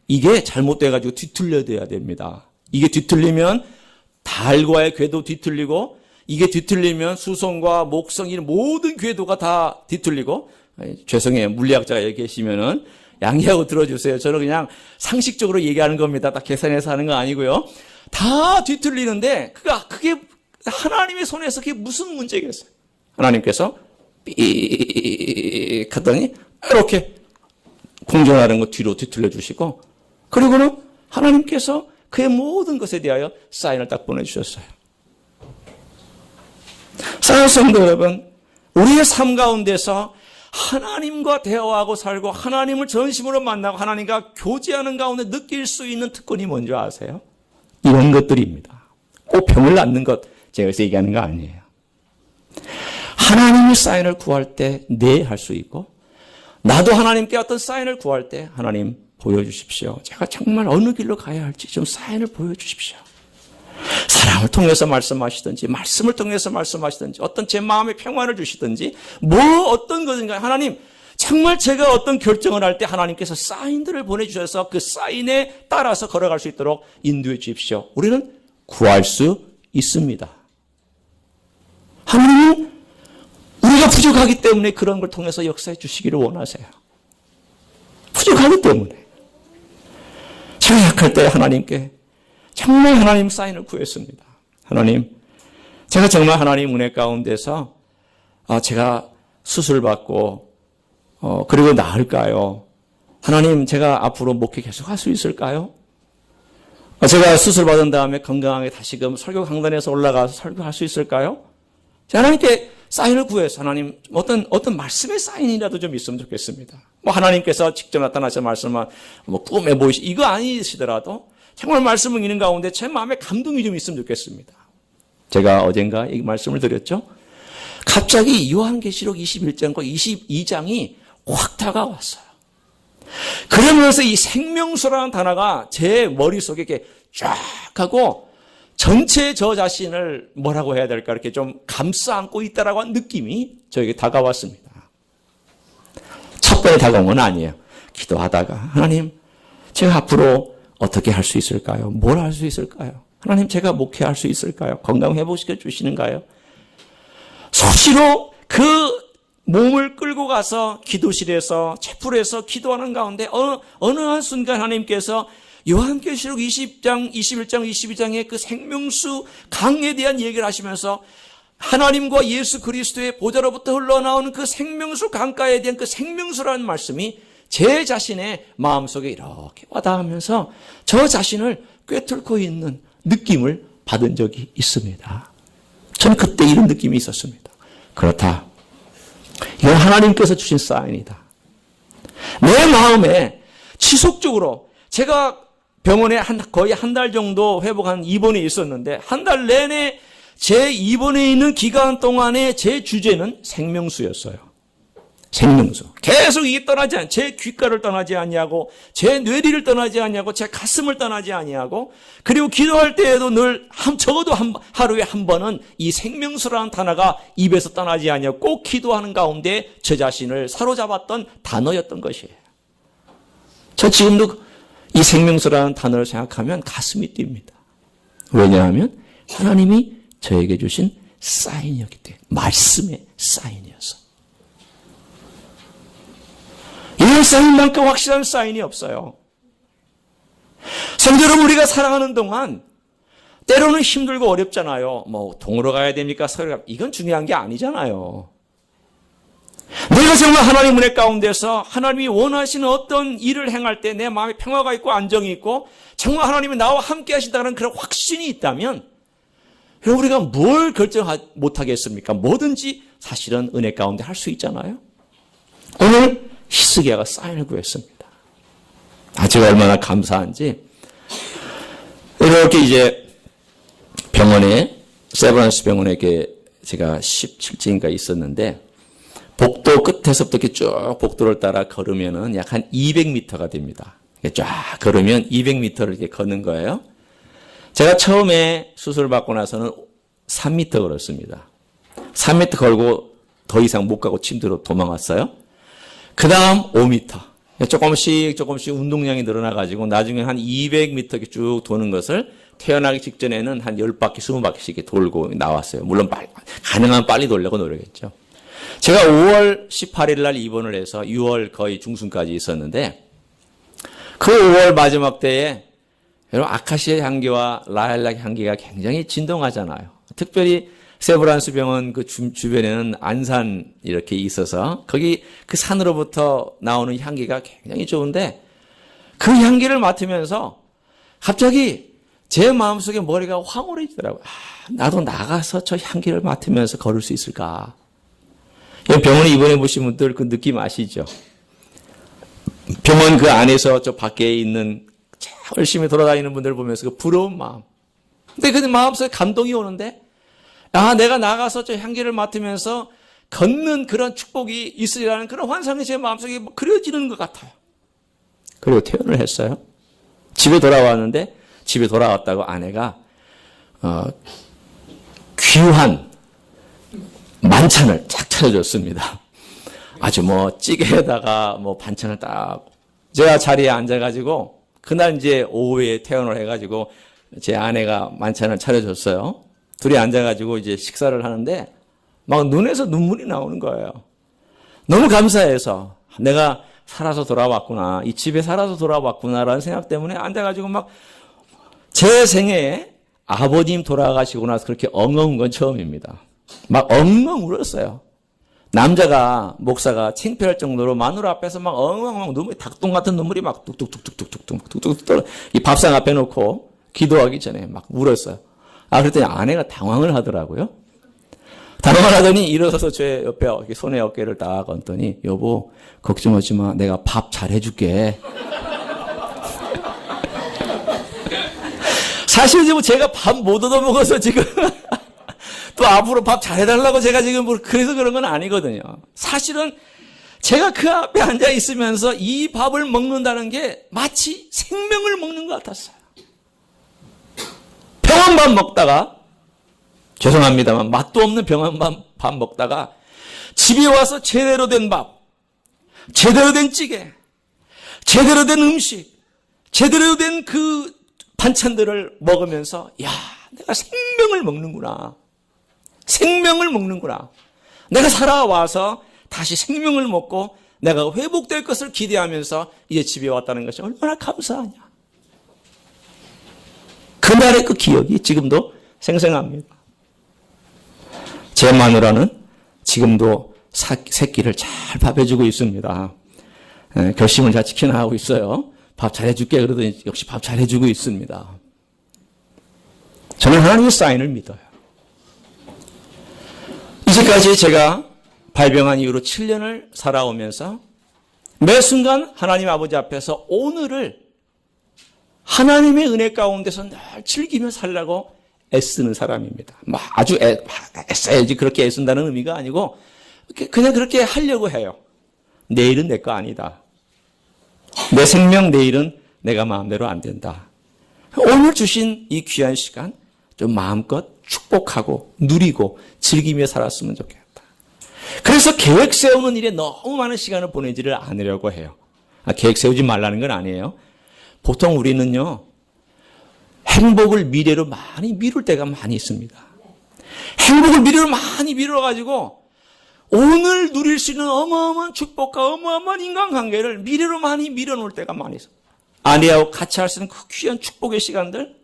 이게 잘못돼가지고 뒤틀려야 됩니다. 이게 뒤틀리면 달과의 궤도 뒤틀리고 이게 뒤틀리면 수성과 목성 이런 모든 궤도가 다 뒤틀리고 죄송해요. 물리학자가 여기 계시면은 양해하고 들어주세요. 저는 그냥 상식적으로 얘기하는 겁니다. 딱 계산해서 하는 거 아니고요. 다 뒤틀리는데 그게 하나님의 손에서 그게 무슨 문제겠어요? 하나님께서 삐 하더니 이렇게 공전하는 거 뒤로 뒤틀려 주시고 그리고는 하나님께서 그의 모든 것에 대하여 사인을 딱 보내주셨어요. 사랑하는 성도 여러분, 우리의 삶 가운데서 하나님과 대화하고 살고 하나님을 전심으로 만나고 하나님과 교제하는 가운데 느낄 수 있는 특권이 뭔지 아세요? 이런 것들입니다. 꼭 병을 낫는 것 제가 여기서 얘기하는 거 아니에요. 하나님의 사인을 구할 때 네 할 수 있고 나도 하나님께 어떤 사인을 구할 때 하나님 보여주십시오. 제가 정말 어느 길로 가야 할지 좀 사인을 보여주십시오. 사랑을 통해서 말씀하시든지 말씀을 통해서 말씀하시든지 어떤 제 마음의 평안을 주시든지 어떤 것인가 하나님 정말 제가 어떤 결정을 할 때 하나님께서 사인들을 보내주셔서 그 사인에 따라서 걸어갈 수 있도록 인도해 주십시오. 우리는 구할 수 있습니다. 하나님은 우리가 부족하기 때문에 그런 걸 통해서 역사해 주시기를 원하세요. 부족하기 때문에. 제가 약할 때 하나님께 정말 하나님 사인을 구했습니다. 하나님, 제가 정말 하나님 은혜 가운데서 제가 수술받고 그리고 나을까요? 하나님, 제가 앞으로 목회 계속 할 수 있을까요? 제가 수술받은 다음에 건강하게 다시금 설교 강단에서 올라가서 설교할 수 있을까요? 제가 하나님께 사인을 구해서 하나님 어떤 말씀의 사인이라도 좀 있으면 좋겠습니다. 하나님께서 직접 나타나셔서 말씀만 꿈에 이거 아니시더라도 정말 말씀을 읽는 가운데 제 마음에 감동이 좀 있으면 좋겠습니다. 제가 어젠가 이 말씀을 드렸죠. 갑자기 요한계시록 21장과 22장이 확 다가왔어요. 그러면서 이 생명수라는 단어가 제 머릿속에 이렇게 쫙 하고 전체 저 자신을 뭐라고 해야 될까 이렇게 좀 감싸 안고 있다라고 하는 느낌이 저에게 다가왔습니다. 첫 번에 다가온 건 아니에요. 기도하다가 하나님 제가 앞으로 어떻게 할 수 있을까요? 뭘 할 수 있을까요? 하나님 제가 목회할 수 있을까요? 건강 회복시켜 주시는가요? 수시로 그 몸을 끌고 가서 기도실에서 채플에서 기도하는 가운데 어느 한 순간 하나님께서 요한계시록 20장, 21장, 22장의 그 생명수 강에 대한 얘기를 하시면서 하나님과 예수 그리스도의 보좌로부터 흘러나오는 그 생명수 강가에 대한 그 생명수라는 말씀이 제 자신의 마음속에 이렇게 와닿으면서 저 자신을 꿰뚫고 있는 느낌을 받은 적이 있습니다. 저는 그때 이런 느낌이 있었습니다. 그렇다. 이건 하나님께서 주신 사인이다. 내 마음에 지속적으로 제가 병원에 거의 한 달 정도 회복한 입원에 있었는데 한 달 내내 제 입원에 있는 기간 동안에 제 주제는 생명수였어요. 생명수. 계속 이게 떠나지 않고 제 귓가를 떠나지 아니하고 제 뇌리를 떠나지 아니하고 제 가슴을 떠나지 아니하고 그리고 기도할 때에도 늘 적어도 하루에 한 번은 이 생명수라는 단어가 입에서 떠나지 아니하고 꼭 기도하는 가운데 저 자신을 사로잡았던 단어였던 것이에요. 저 지금도 이 생명수라는 단어를 생각하면 가슴이 뜁니다. 왜냐하면 하나님이 저에게 주신 사인이었기 때문에 말씀의 사인이어서. 이런 사인만큼 확실한 사인이 없어요. 성도 여러분, 우리가 살아가는 동안 때로는 힘들고 어렵잖아요. 동으로 가야 됩니까? 서로 이건 중요한 게 아니잖아요. 내가 정말 하나님 은혜 가운데서 하나님이 원하시는 어떤 일을 행할 때 내 마음에 평화가 있고 안정이 있고 정말 하나님이 나와 함께 하신다는 그런 확신이 있다면 우리가 뭘 결정 못하겠습니까? 뭐든지 사실은 은혜 가운데 할 수 있잖아요. 오늘 히스기야가 사인을 구했습니다. 제가 얼마나 감사한지 이렇게 이제 병원에 세브란스 병원에 제가 17주인가 있었는데 복도 끝에서부터 이렇게 쭉 복도를 따라 걸으면은 약 한 200m가 됩니다. 쫙 걸으면 200m를 이렇게 걷는 거예요. 제가 처음에 수술받고 나서는 3m 걸었습니다. 3m 걸고 더 이상 못 가고 침대로 도망갔어요. 그 다음 5m. 조금씩 운동량이 늘어나가지고 나중에 한 200m 이렇게 쭉 도는 것을 태어나기 직전에는 한 10바퀴, 20바퀴씩 이렇게 돌고 나왔어요. 물론 가능하면 빨리 돌려고 노력했죠. 제가 5월 18일 날 입원을 해서 6월 거의 중순까지 있었는데 그 5월 마지막 때에 여러분 아카시아 향기와 라일락 향기가 굉장히 진동하잖아요. 특별히 세브란스 병원 그 주변에는 안산 이렇게 있어서 거기 그 산으로부터 나오는 향기가 굉장히 좋은데 그 향기를 맡으면서 갑자기 제 마음속에 머리가 황홀해지더라고요. 나도 나가서 저 향기를 맡으면서 걸을 수 있을까? 병원에 입원해 보신 분들 그 느낌 아시죠? 병원 그 안에서 저 밖에 있는 열심히 돌아다니는 분들 보면서 그 부러운 마음. 근데 그 마음속에 감동이 오는데 내가 나가서 저 향기를 맡으면서 걷는 그런 축복이 있으리라는 그런 환상이 제 마음속에 그려지는 것 같아요. 그리고 퇴원을 했어요. 집에 돌아왔는데 집에 돌아왔다고 아내가 귀한 만찬을 쫙 차려줬습니다. 아주 뭐 찌개에다가 뭐 반찬을 딱 제가 자리에 앉아가지고 그날 이제 오후에 퇴원을 해가지고 제 아내가 만찬을 차려줬어요. 둘이 앉아가지고 이제 식사를 하는데 막 눈에서 눈물이 나오는 거예요. 너무 감사해서 내가 살아서 돌아왔구나. 이 집에 살아서 돌아왔구나라는 생각 때문에 앉아가지고 막 제 생애에 아버님 돌아가시고 나서 그렇게 엉엉 운 건 처음입니다. 막 엉엉 울었어요. 남자가 목사가 창피할 정도로 마누라 앞에서 막 엉엉 눈물이 닭똥 같은 눈물이 막 뚝뚝뚝뚝뚝뚝뚝뚝 이 밥상 앞에 놓고 기도하기 전에 막 울었어요. 그랬더니 아내가 당황을 하더라고요. 당황을 하더니 일어서서 제 옆에 손에 어깨를 딱 얹더니 여보 걱정하지 마. 내가 밥 잘해줄게. 사실 지금 제가 밥 못 얻어먹어서 지금 또 앞으로 밥 잘해달라고 제가 지금 그래서 그런 건 아니거든요. 사실은 제가 그 앞에 앉아 있으면서 이 밥을 먹는다는 게 마치 생명을 먹는 것 같았어요. 병원밥 먹다가 죄송합니다만 맛도 없는 병원밥 먹다가 집에 와서 제대로 된 밥, 제대로 된 찌개, 제대로 된 음식, 제대로 된 그 반찬들을 먹으면서 야, 내가 생명을 먹는구나. 생명을 먹는구나. 내가 살아와서 다시 생명을 먹고 내가 회복될 것을 기대하면서 이제 집에 왔다는 것이 얼마나 감사하냐. 그날의 그 기억이 지금도 생생합니다. 제 마누라는 지금도 새끼를 잘 밥해주고 있습니다. 결심을 잘 지켜나가고 있어요. 밥 잘해줄게 그러더니 역시 밥 잘해주고 있습니다. 저는 하나님의 사인을 믿어요. 이제까지 제가 발병한 이후로 7년을 살아오면서 매 순간 하나님 아버지 앞에서 오늘을 하나님의 은혜 가운데서 늘 즐기며 살라고 애쓰는 사람입니다. 아주 애써야지 그렇게 애쓴다는 의미가 아니고 그냥 그렇게 하려고 해요. 내일은 내 거 아니다. 내 생명 내일은 내가 마음대로 안 된다. 오늘 주신 이 귀한 시간 좀 마음껏 축복하고 누리고 즐기며 살았으면 좋겠다. 그래서 계획 세우는 일에 너무 많은 시간을 보내지를 않으려고 해요. 계획 세우지 말라는 건 아니에요. 보통 우리는요. 행복을 미래로 많이 미룰 때가 많이 있습니다. 행복을 미래로 많이 미뤄가지고 오늘 누릴 수 있는 어마어마한 축복과 어마어마한 인간관계를 미래로 많이 미뤄놓을 때가 많이 있어요. 아내하고 같이 할 수 있는 그 귀한 축복의 시간들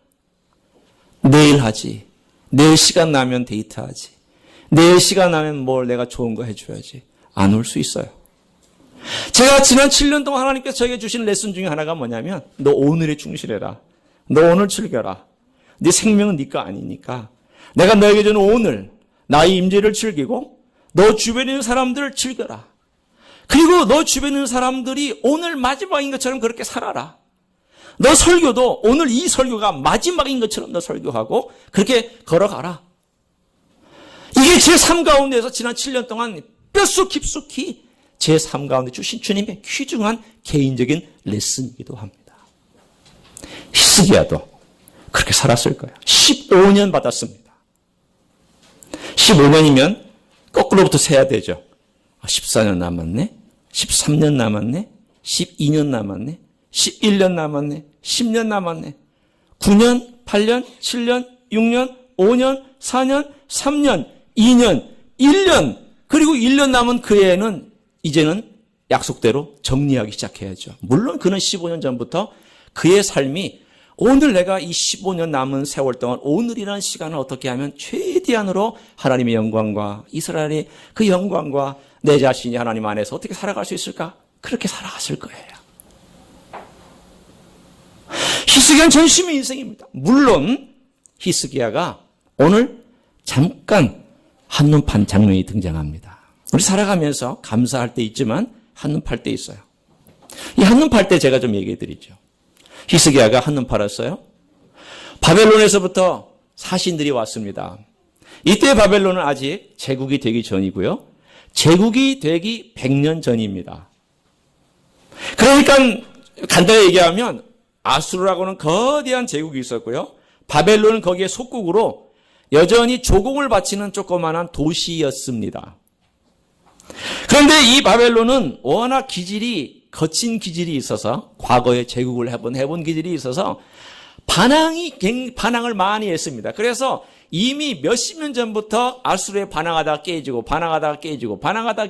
내일 하지. 내일 시간 나면 데이트하지. 내일 시간 나면 뭘 내가 좋은 거 해줘야지. 안 올 수 있어요. 제가 지난 7년 동안 하나님께서 저에게 주신 레슨 중에 하나가 뭐냐면 너 오늘에 충실해라. 너 오늘 즐겨라. 네 생명은 네 거 아니니까 내가 너에게 주는 오늘 나의 임재를 즐기고 너 주변에 있는 사람들을 즐겨라. 그리고 너 주변에 있는 사람들이 오늘 마지막인 것처럼 그렇게 살아라. 너 설교도 오늘 이 설교가 마지막인 것처럼 너 설교하고 그렇게 걸어가라. 이게 제 삶 가운데서 지난 7년 동안 뼛속 깊숙이 제 삶 가운데 주신 주님의 귀중한 개인적인 레슨이기도 합니다. 히스기야도 그렇게 살았을 거예요. 15년 받았습니다. 15년이면 거꾸로부터 세야 되죠. 14년 남았네. 13년 남았네. 12년 남았네. 11년 남았네. 10년 남았네. 9년, 8년, 7년, 6년, 5년, 4년, 3년, 2년, 1년, 그리고 1년 남은 그 해에는 이제는 약속대로 정리하기 시작해야죠. 물론 그는 15년 전부터 그의 삶이 오늘 내가 이 15년 남은 세월 동안 오늘이라는 시간을 어떻게 하면 최대한으로 하나님의 영광과 이스라엘의 그 영광과 내 자신이 하나님 안에서 어떻게 살아갈 수 있을까? 그렇게 살아갔을 거예요. 히스기야는 전심의 인생입니다. 물론 히스기야가 오늘 잠깐 한눈 판 장면이 등장합니다. 우리 살아가면서 감사할 때 있지만 한눈 팔 때 있어요. 이 한눈 팔 때 제가 좀 얘기해 드리죠. 히스기야가 한눈 팔았어요. 바벨론에서부터 사신들이 왔습니다. 이때 바벨론은 아직 제국이 되기 전이고요. 제국이 되기 100년 전입니다. 그러니까 간단히 얘기하면 아수르라고는 거대한 제국이 있었고요. 바벨론은 거기에 속국으로 여전히 조공을 바치는 조그마한 도시였습니다. 그런데 이 바벨론은 워낙 거친 기질이 있어서 과거에 제국을 해본 기질이 있어서 반항을 많이 했습니다. 그래서 이미 몇십 년 전부터 아수르에 반항하다가 깨지고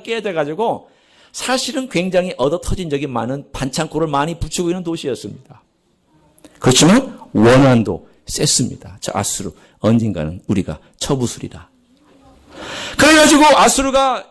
깨져가지고 사실은 굉장히 얻어터진 적이 많은 반창고를 많이 붙이고 있는 도시였습니다. 그렇지만 원한도 셌습니다. 저 아수르 언젠가는 우리가 쳐부수리라. 그래가지고 아수르가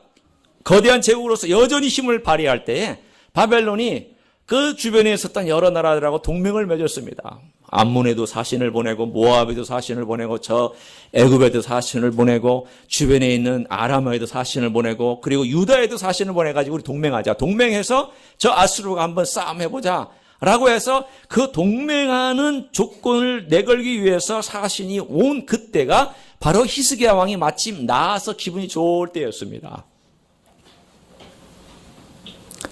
거대한 제국으로서 여전히 힘을 발휘할 때에 바벨론이 그 주변에 있었던 여러 나라들하고 동맹을 맺었습니다. 암몬에도 사신을 보내고 모압에도 사신을 보내고 저 애굽에도 사신을 보내고 주변에 있는 아람에도 사신을 보내고 그리고 유다에도 사신을 보내가지고 우리 동맹하자. 동맹해서 저 아수르가 한번 싸움해보자. 라고 해서 그 동맹하는 조건을 내걸기 위해서 사신이 온 그때가 바로 히스기야 왕이 마침 나아서 기분이 좋을 때였습니다.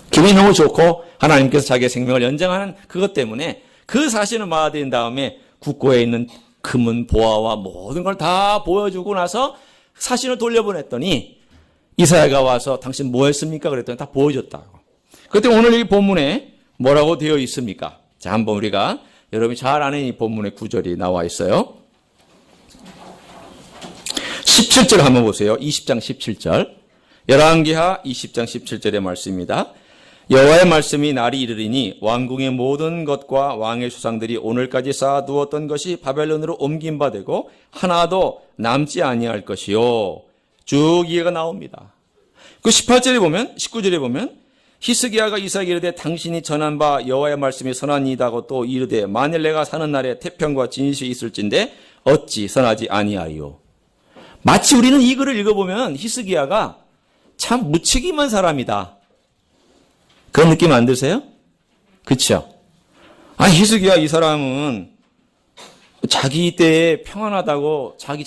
기분이 너무 좋고 하나님께서 자기의 생명을 연장하는 그것 때문에 그 사신을 받아들인 다음에 국고에 있는 금은 보화와 모든 걸 다 보여주고 나서 사신을 돌려보냈더니 이사야가 와서 당신 뭐 했습니까? 그랬더니 다 보여줬다고. 그때 오늘 이 본문에 뭐라고 되어 있습니까? 자, 한번 우리가 여러분이 잘 아는 이 본문의 구절이 나와 있어요. 17절 한번 보세요. 20장 17절. 열왕기하 20장 17절의 말씀입니다. 여호와의 말씀이 날이 이르리니 왕궁의 모든 것과 왕의 수상들이 오늘까지 쌓아두었던 것이 바벨론으로 옮긴 바 되고 하나도 남지 아니할 것이요. 쭉 이해가 나옵니다. 그 18절에 보면 19절에 보면 히스기야가 이사에게 이르되 당신이 전한 바 여호와의 말씀이 선하니이다고 또 이르되 만일 내가 사는 날에 태평과 진실이 있을진데 어찌 선하지 아니하리요. 마치 우리는 이 글을 읽어보면 히스기야가 참 무책임한 사람이다. 그런 느낌 안 드세요? 그렇죠? 히스기야 이 사람은 자기 때에 평안하다고 자기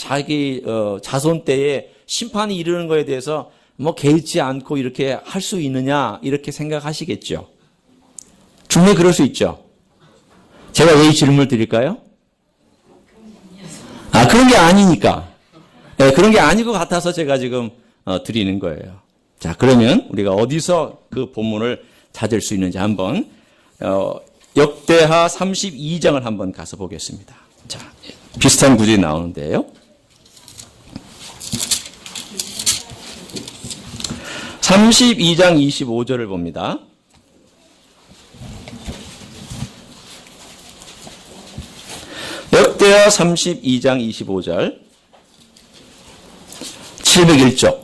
자손 때에 심판이 이르는 거에 대해서 뭐 개의치 않고 이렇게 할 수 있느냐 이렇게 생각하시겠죠. 분명히 그럴 수 있죠. 제가 왜 이 질문을 드릴까요? 그런 게 아니니까. 네, 그런 게 아닌 것 같아서 제가 지금 드리는 거예요. 자, 그러면 우리가 어디서 그 본문을 찾을 수 있는지 한번 역대하 32장을 한번 가서 보겠습니다. 자, 비슷한 구절이 나오는데요. 32장 25절을 봅니다. 역대하 32장 25절 701쪽.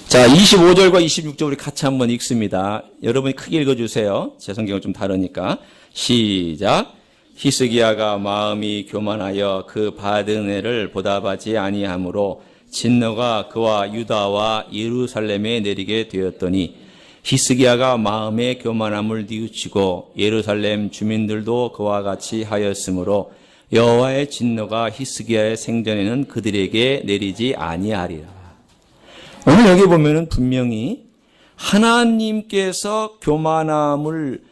자, 25절과 26절 우리 같이 한번 읽습니다. 여러분이 크게 읽어주세요. 제 성경은 좀 다르니까. 시작. 히스기야가 마음이 교만하여 그 받은 애를 보답하지 아니하므로 진노가 그와 유다와 예루살렘에 내리게 되었더니 히스기야가 마음의 교만함을 뉘우치고 예루살렘 주민들도 그와 같이 하였으므로 여호와의 진노가 히스기야의 생전에는 그들에게 내리지 아니하리라. 오늘 여기 보면은 분명히 하나님께서 교만함을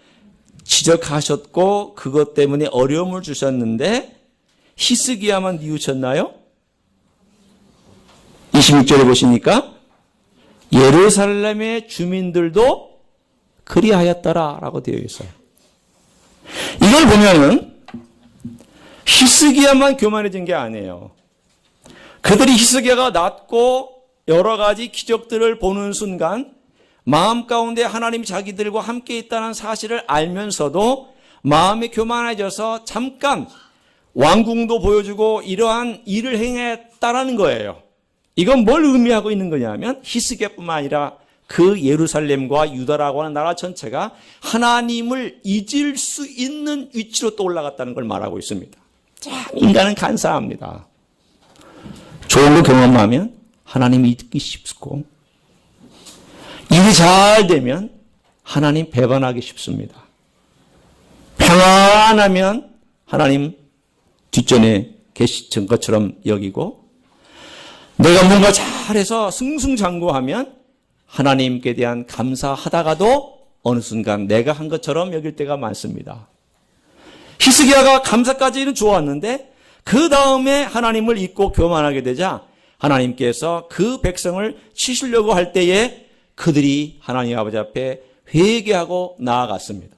지적하셨고 그것 때문에 어려움을 주셨는데 히스기야만 뉘우쳤나요? 26절에 보시니까 예루살렘의 주민들도 그리하였더라라고 되어 있어요. 이걸 보면은 히스기야만 교만해진 게 아니에요. 그들이 히스기야가 낫고 여러 가지 기적들을 보는 순간 마음 가운데 하나님이 자기들과 함께 있다는 사실을 알면서도 마음이 교만해져서 잠깐 왕궁도 보여주고 이러한 일을 행했다라는 거예요. 이건 뭘 의미하고 있는 거냐면 히스기야뿐만 아니라 그 예루살렘과 유다라고 하는 나라 전체가 하나님을 잊을 수 있는 위치로 또 올라갔다는 걸 말하고 있습니다. 자, 인간은 간사합니다. 좋은 거 경험하면 하나님 잊기 쉽고 일이 잘 되면 하나님 배반하기 쉽습니다. 평안하면 하나님 뒷전에 계시친 것처럼 여기고 내가 뭔가 잘해서 승승장구하면 하나님께 대한 감사하다가도 어느 순간 내가 한 것처럼 여길 때가 많습니다. 히스기야가 감사까지는 좋았는데 그 다음에 하나님을 잊고 교만하게 되자 하나님께서 그 백성을 치시려고 할 때에 그들이 하나님 아버지 앞에 회개하고 나아갔습니다.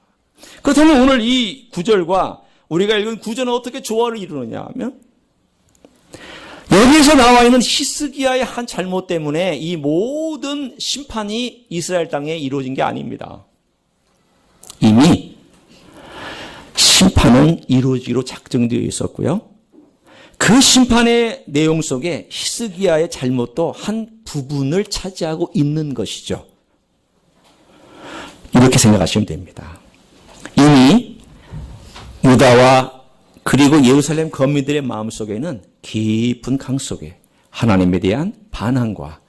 그렇다면 오늘 이 구절과 우리가 읽은 구절은 어떻게 조화를 이루느냐 하면 여기에서 나와 있는 히스기야의 한 잘못 때문에 이 모든 심판이 이스라엘 땅에 이루어진 게 아닙니다. 이미 심판은 이루어지기로 작정되어 있었고요. 그 심판의 내용 속에 히스기야의 잘못도 한 부분을 차지하고 있는 것이죠. 이렇게 생각하시면 됩니다. 이미 유다와 그리고 예루살렘 거민들의 마음속에는 깊은 강 속에 하나님에 대한 반항과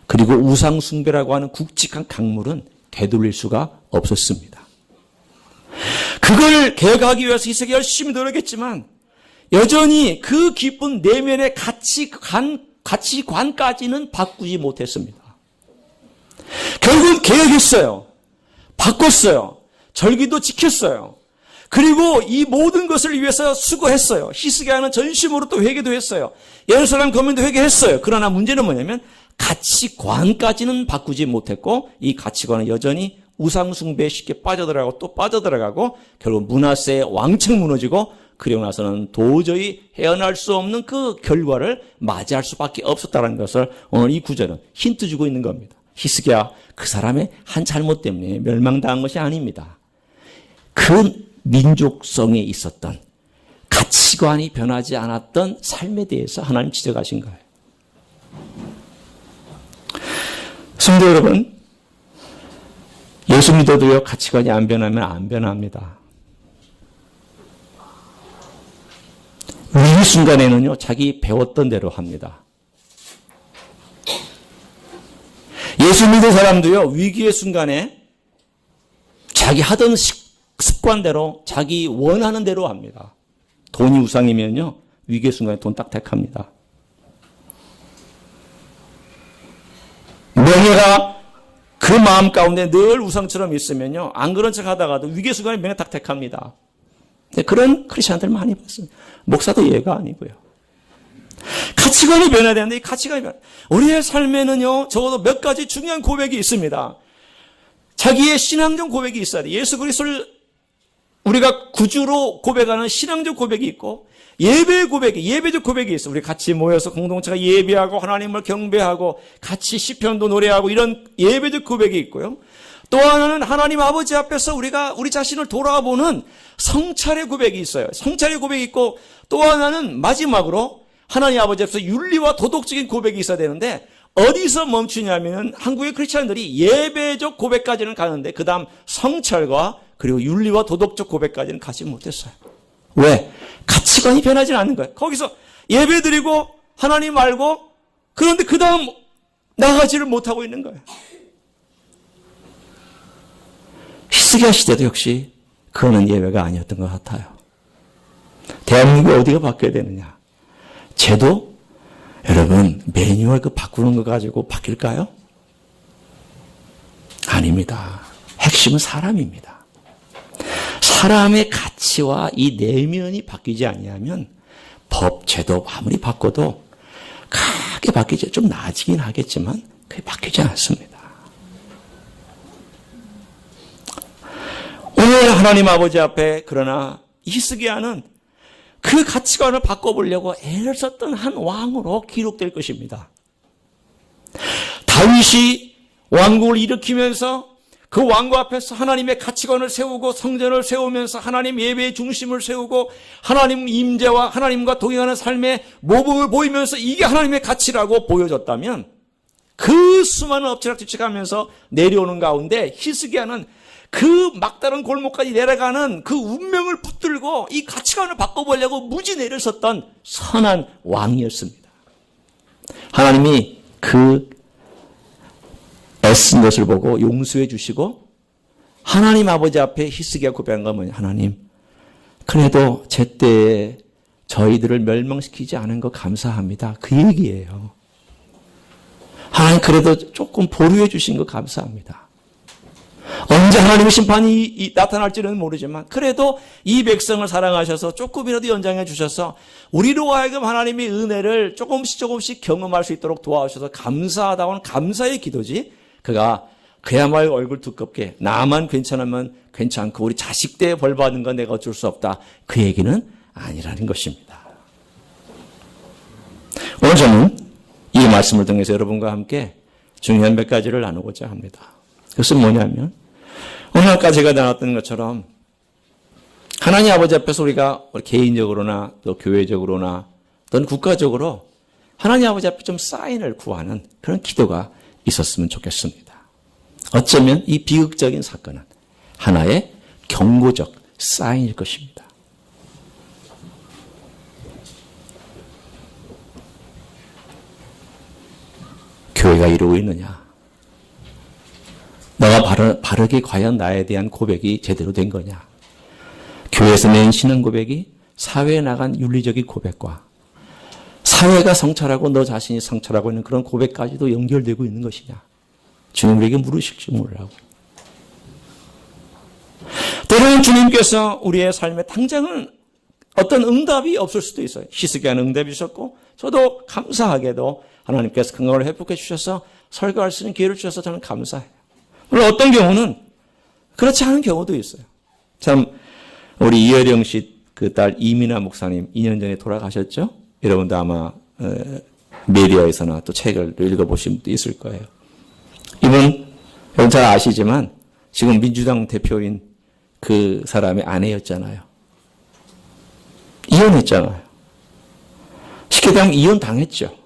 그리고 우상 숭배라고 하는 굵직한 강물은 되돌릴 수가 없었습니다. 그걸 개혁하기 위해서 히스기야가 열심히 노력했지만 여전히 그 깊은 내면의 가치관까지는 바꾸지 못했습니다. 결국은 개혁했어요. 바꿨어요. 절기도 지켰어요. 그리고 이 모든 것을 위해서 수고했어요. 히스기야는 전심으로 또 회개도 했어요. 예루살렘 거민도 회개했어요. 그러나 문제는 뭐냐면 가치관까지는 바꾸지 못했고 이 가치관은 여전히 우상 숭배에 쉽게 빠져들어가고 또 빠져들어가고 결국 므낫세의 왕창 무너지고 그리고 나서는 도저히 헤어날 수 없는 그 결과를 맞이할 수밖에 없었다는 것을 오늘 이 구절은 힌트 주고 있는 겁니다. 히스기야 그 사람의 한 잘못 때문에 멸망당한 것이 아닙니다. 그 민족성에 있었던 가치관이 변하지 않았던 삶에 대해서 하나님 지적하신 거예요. 성도 여러분, 예수 믿어도요 가치관이 안 변하면 안 변합니다. 위기 순간에는요 자기 배웠던 대로 합니다. 예수 믿은 사람도요 위기의 순간에 자기 하던 습관대로 자기 원하는 대로 합니다. 돈이 우상이면요 위기의 순간에 돈 딱 택합니다. 명예가 그 마음 가운데 늘 우상처럼 있으면요 안 그런 척 하다가도 위기의 순간에 명예 딱 택합니다. 그런 크리스천들 많이 봤습니다. 목사도 예가 아니고요. 가치관이 변해야 되는데 이 가치관이 우리의 삶에는요 적어도 몇 가지 중요한 고백이 있습니다. 자기의 신앙적 고백이 있어야 돼. 예수 그리스도를 우리가 구주로 고백하는 신앙적 고백이 있고 예배의 고백이, 예배적 고백이 있어. 우리 같이 모여서 공동체가 예배하고 하나님을 경배하고 같이 시편도 노래하고 이런 예배적 고백이 있고요. 또 하나는 하나님 아버지 앞에서 우리가 우리 자신을 돌아보는 성찰의 고백이 있어요. 성찰의 고백이 있고 또 하나는 마지막으로 하나님 아버지 앞에서 윤리와 도덕적인 고백이 있어야 되는데 어디서 멈추냐면 한국의 크리스찬들이 예배적 고백까지는 가는데 그 다음 성찰과 그리고 윤리와 도덕적 고백까지는 가지 못했어요. 왜? 가치관이 변하지 않는 거예요. 거기서 예배 드리고 하나님 알고 그런데 그 다음 나가지를 못하고 있는 거예요. 히스기야 시대도 역시 그거는 예외가 아니었던 것 같아요. 대한민국이 어디가 바뀌어야 되느냐? 제도? 여러분 매뉴얼 그 바꾸는 거 가지고 바뀔까요? 아닙니다. 핵심은 사람입니다. 사람의 가치와 이 내면이 바뀌지 아니하면 법, 제도 아무리 바꿔도 크게 바뀌지 좀 나아지긴 하겠지만 그게 바뀌지 않습니다. 오늘 하나님 아버지 앞에 그러나 히스기야는 그 가치관을 바꿔보려고 애를 썼던 한 왕으로 기록될 것입니다. 다윗이 왕국을 일으키면서 그 왕국 앞에서 하나님의 가치관을 세우고 성전을 세우면서 하나님 예배의 중심을 세우고 하나님 임재와 하나님과 동행하는 삶의 모범을 보이면서 이게 하나님의 가치라고 보여줬다면 그 수많은 엎치락뒤치락하면서 내려오는 가운데 히스기야는 그 막다른 골목까지 내려가는 그 운명을 붙들고 이 가치관을 바꿔보려고 무지 애를 썼던 선한 왕이었습니다. 하나님이 그 애쓴 것을 보고 용서해 주시고 하나님 아버지 앞에 히스기야 고백한 건 뭐냐? 하나님 그래도 제때에 저희들을 멸망시키지 않은 거 감사합니다. 그 얘기예요. 하나님 그래도 조금 보류해 주신 거 감사합니다. 언제 하나님의 심판이 나타날지는 모르지만 그래도 이 백성을 사랑하셔서 조금이라도 연장해 주셔서 우리로 하여금 하나님의 은혜를 조금씩 경험할 수 있도록 도와주셔서 감사하다고 하는 감사의 기도지, 그가 그야말로 얼굴 두껍게 나만 괜찮으면 괜찮고 우리 자식 때 벌 받는 건 내가 어쩔 수 없다, 그 얘기는 아니라는 것입니다. 오늘 저는 이 말씀을 통해서 여러분과 함께 중요한 몇 가지를 나누고자 합니다. 그것은 뭐냐면 오늘까지 제가 나눴던 것처럼 하나님 아버지 앞에서 우리가 개인적으로나 또 교회적으로나 또는 국가적으로 하나님 아버지 앞에 좀 사인을 구하는 그런 기도가 있었으면 좋겠습니다. 어쩌면 이 비극적인 사건은 하나의 경고적 사인일 것입니다. 교회가 이루고 있느냐? 너가 바르게 과연 나에 대한 고백이 제대로 된 거냐? 교회에서 낸 신앙 고백이 사회에 나간 윤리적인 고백과 사회가 성찰하고 너 자신이 성찰하고 있는 그런 고백까지도 연결되고 있는 것이냐? 주님 우리에게 물으실지 모르라고. 때로는 주님께서 우리의 삶에 당장은 어떤 응답이 없을 수도 있어요. 히스기야는 응답이 있었고 저도 감사하게도 하나님께서 건강을 회복해 주셔서 설교할 수 있는 기회를 주셔서 저는 감사해요. 물론 어떤 경우는 그렇지 않은 경우도 있어요. 참 우리 이혜령 씨 그 딸 이민아 목사님 2년 전에 돌아가셨죠? 여러분도 아마 메디어에서나 또 책을 읽어보신 분도 있을 거예요. 이분 여러분 잘 아시지만 지금 민주당 대표인 그 사람의 아내였잖아요. 이혼했잖아요. 쉽게 말하면 이혼 당했죠.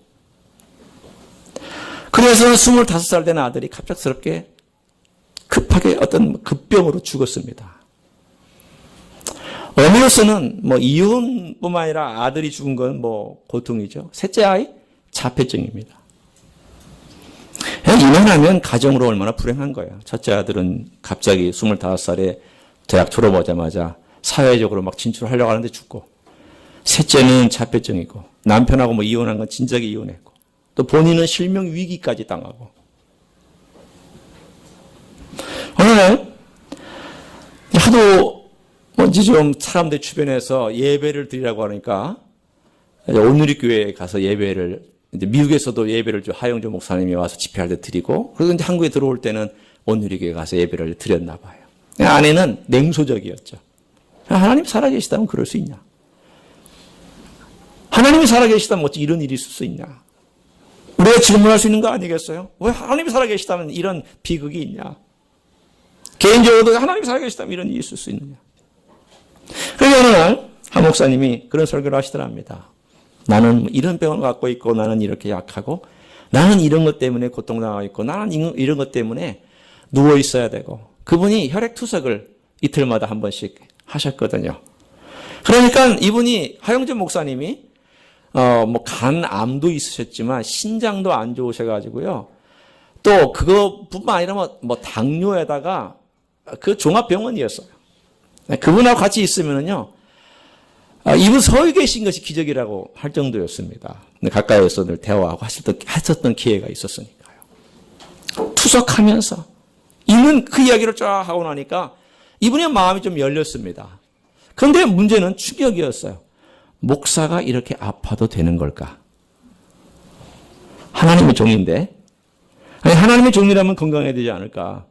그래서 25살 된 아들이 갑작스럽게 급하게 어떤 급병으로 죽었습니다. 어미로서는 뭐 이혼뿐만 아니라 아들이 죽은 건 뭐 고통이죠. 셋째 아이 자폐증입니다. 이혼하면 가정으로 얼마나 불행한 거예요. 첫째 아들은 갑자기 25살에 대학 졸업하자마자 사회적으로 막 진출하려고 하는데 죽고, 셋째는 자폐증이고 남편하고 뭐 이혼한 건 진작에 이혼했고 또 본인은 실명 위기까지 당하고. 어느 날 하도 뭔지 좀 사람들 주변에서 예배를 드리라고 하니까 온누리교회에 가서 예배를, 이제 미국에서도 예배를 하영조 목사님이 와서 집회할 때 드리고, 그리고 이제 한국에 들어올 때는 온누리교회에 가서 예배를 드렸나 봐요. 아내는 냉소적이었죠. 하나님 살아계시다면 그럴 수 있냐? 하나님이 살아계시다면 어찌 이런 일이 있을 수 있냐? 우리가 질문할 수 있는 거 아니겠어요? 왜 하나님이 살아계시다면 이런 비극이 있냐? 개인적으로도 하나님이 살아계시다면 이런 일이 있을 수 있느냐? 그래서 어느 날 한 목사님이 그런 설교를 하시더랍니다. 나는 이런 병을 갖고 있고, 나는 이렇게 약하고, 나는 이런 것 때문에 고통당하고 있고, 나는 이런 것 때문에 누워 있어야 되고, 그분이 혈액투석을 이틀마다 한 번씩 하셨거든요. 그러니까 이분이 하영준 목사님이 뭐 간암도 있으셨지만 신장도 안 좋으셔가지고요. 또 그거뿐만 아니라 뭐 당뇨에다가 그 종합병원이었어요. 그분하고 같이 있으면은요, 이분 서 계신 것이 기적이라고 할 정도였습니다. 가까이에서 늘 대화하고 하셨던 기회가 있었으니까요. 투석하면서 이분 그 이야기를 쫙 하고 나니까 이분의 마음이 좀 열렸습니다. 그런데 문제는 충격이었어요. 목사가 이렇게 아파도 되는 걸까? 하나님의 종인데, 아니 하나님의 종이라면 건강해야 되지 않을까?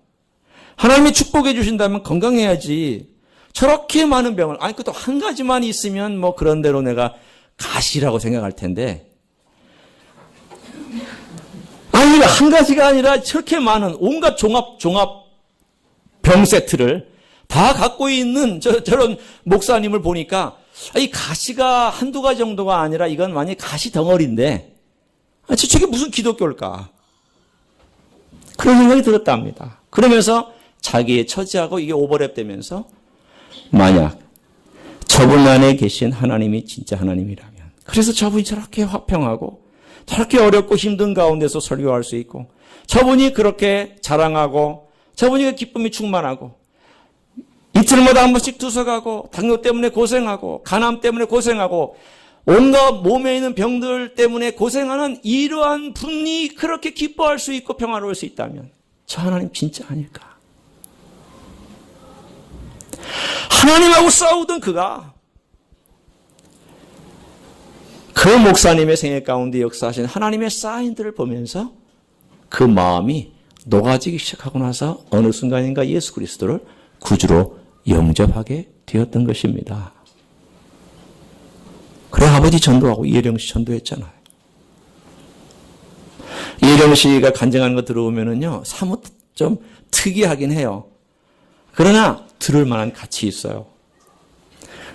하나님이 축복해 주신다면 건강해야지. 저렇게 많은 병을, 아니 그것도 한 가지만 있으면 뭐 그런 대로 내가 가시라고 생각할 텐데, 아니 한 가지가 아니라 저렇게 많은 온갖 종합 병 세트를 다 갖고 있는 저런 목사님을 보니까 이 가시가 한두 가지 정도가 아니라 이건 완전히 가시 덩어리인데 저게 무슨 기독교일까? 그런 생각이 들었답니다. 그러면서 자기의 처지하고 이게 오버랩 되면서 만약 저분 안에 계신 하나님이 진짜 하나님이라면, 그래서 저분이 저렇게 화평하고 저렇게 어렵고 힘든 가운데서 설교할 수 있고, 저분이 그렇게 자랑하고, 저분이 기쁨이 충만하고, 이틀마다 한 번씩 투석하고, 당뇨 때문에 고생하고, 간암 때문에 고생하고, 온갖 몸에 있는 병들 때문에 고생하는 이러한 분이 그렇게 기뻐할 수 있고 평화로울 수 있다면 저 하나님 진짜 아닐까? 하나님하고 싸우던 그가 그 목사님의 생애 가운데 역사하신 하나님의 사인들을 보면서 그 마음이 녹아지기 시작하고 나서 어느 순간인가 예수 그리스도를 구주로 영접하게 되었던 것입니다. 그래 아버지 전도하고 이혜령 씨 전도했잖아요. 이혜령 씨가 간증하는 거 들어오면은요, 사뭇 좀 특이하긴 해요. 그러나 들을 만한 가치 있어요.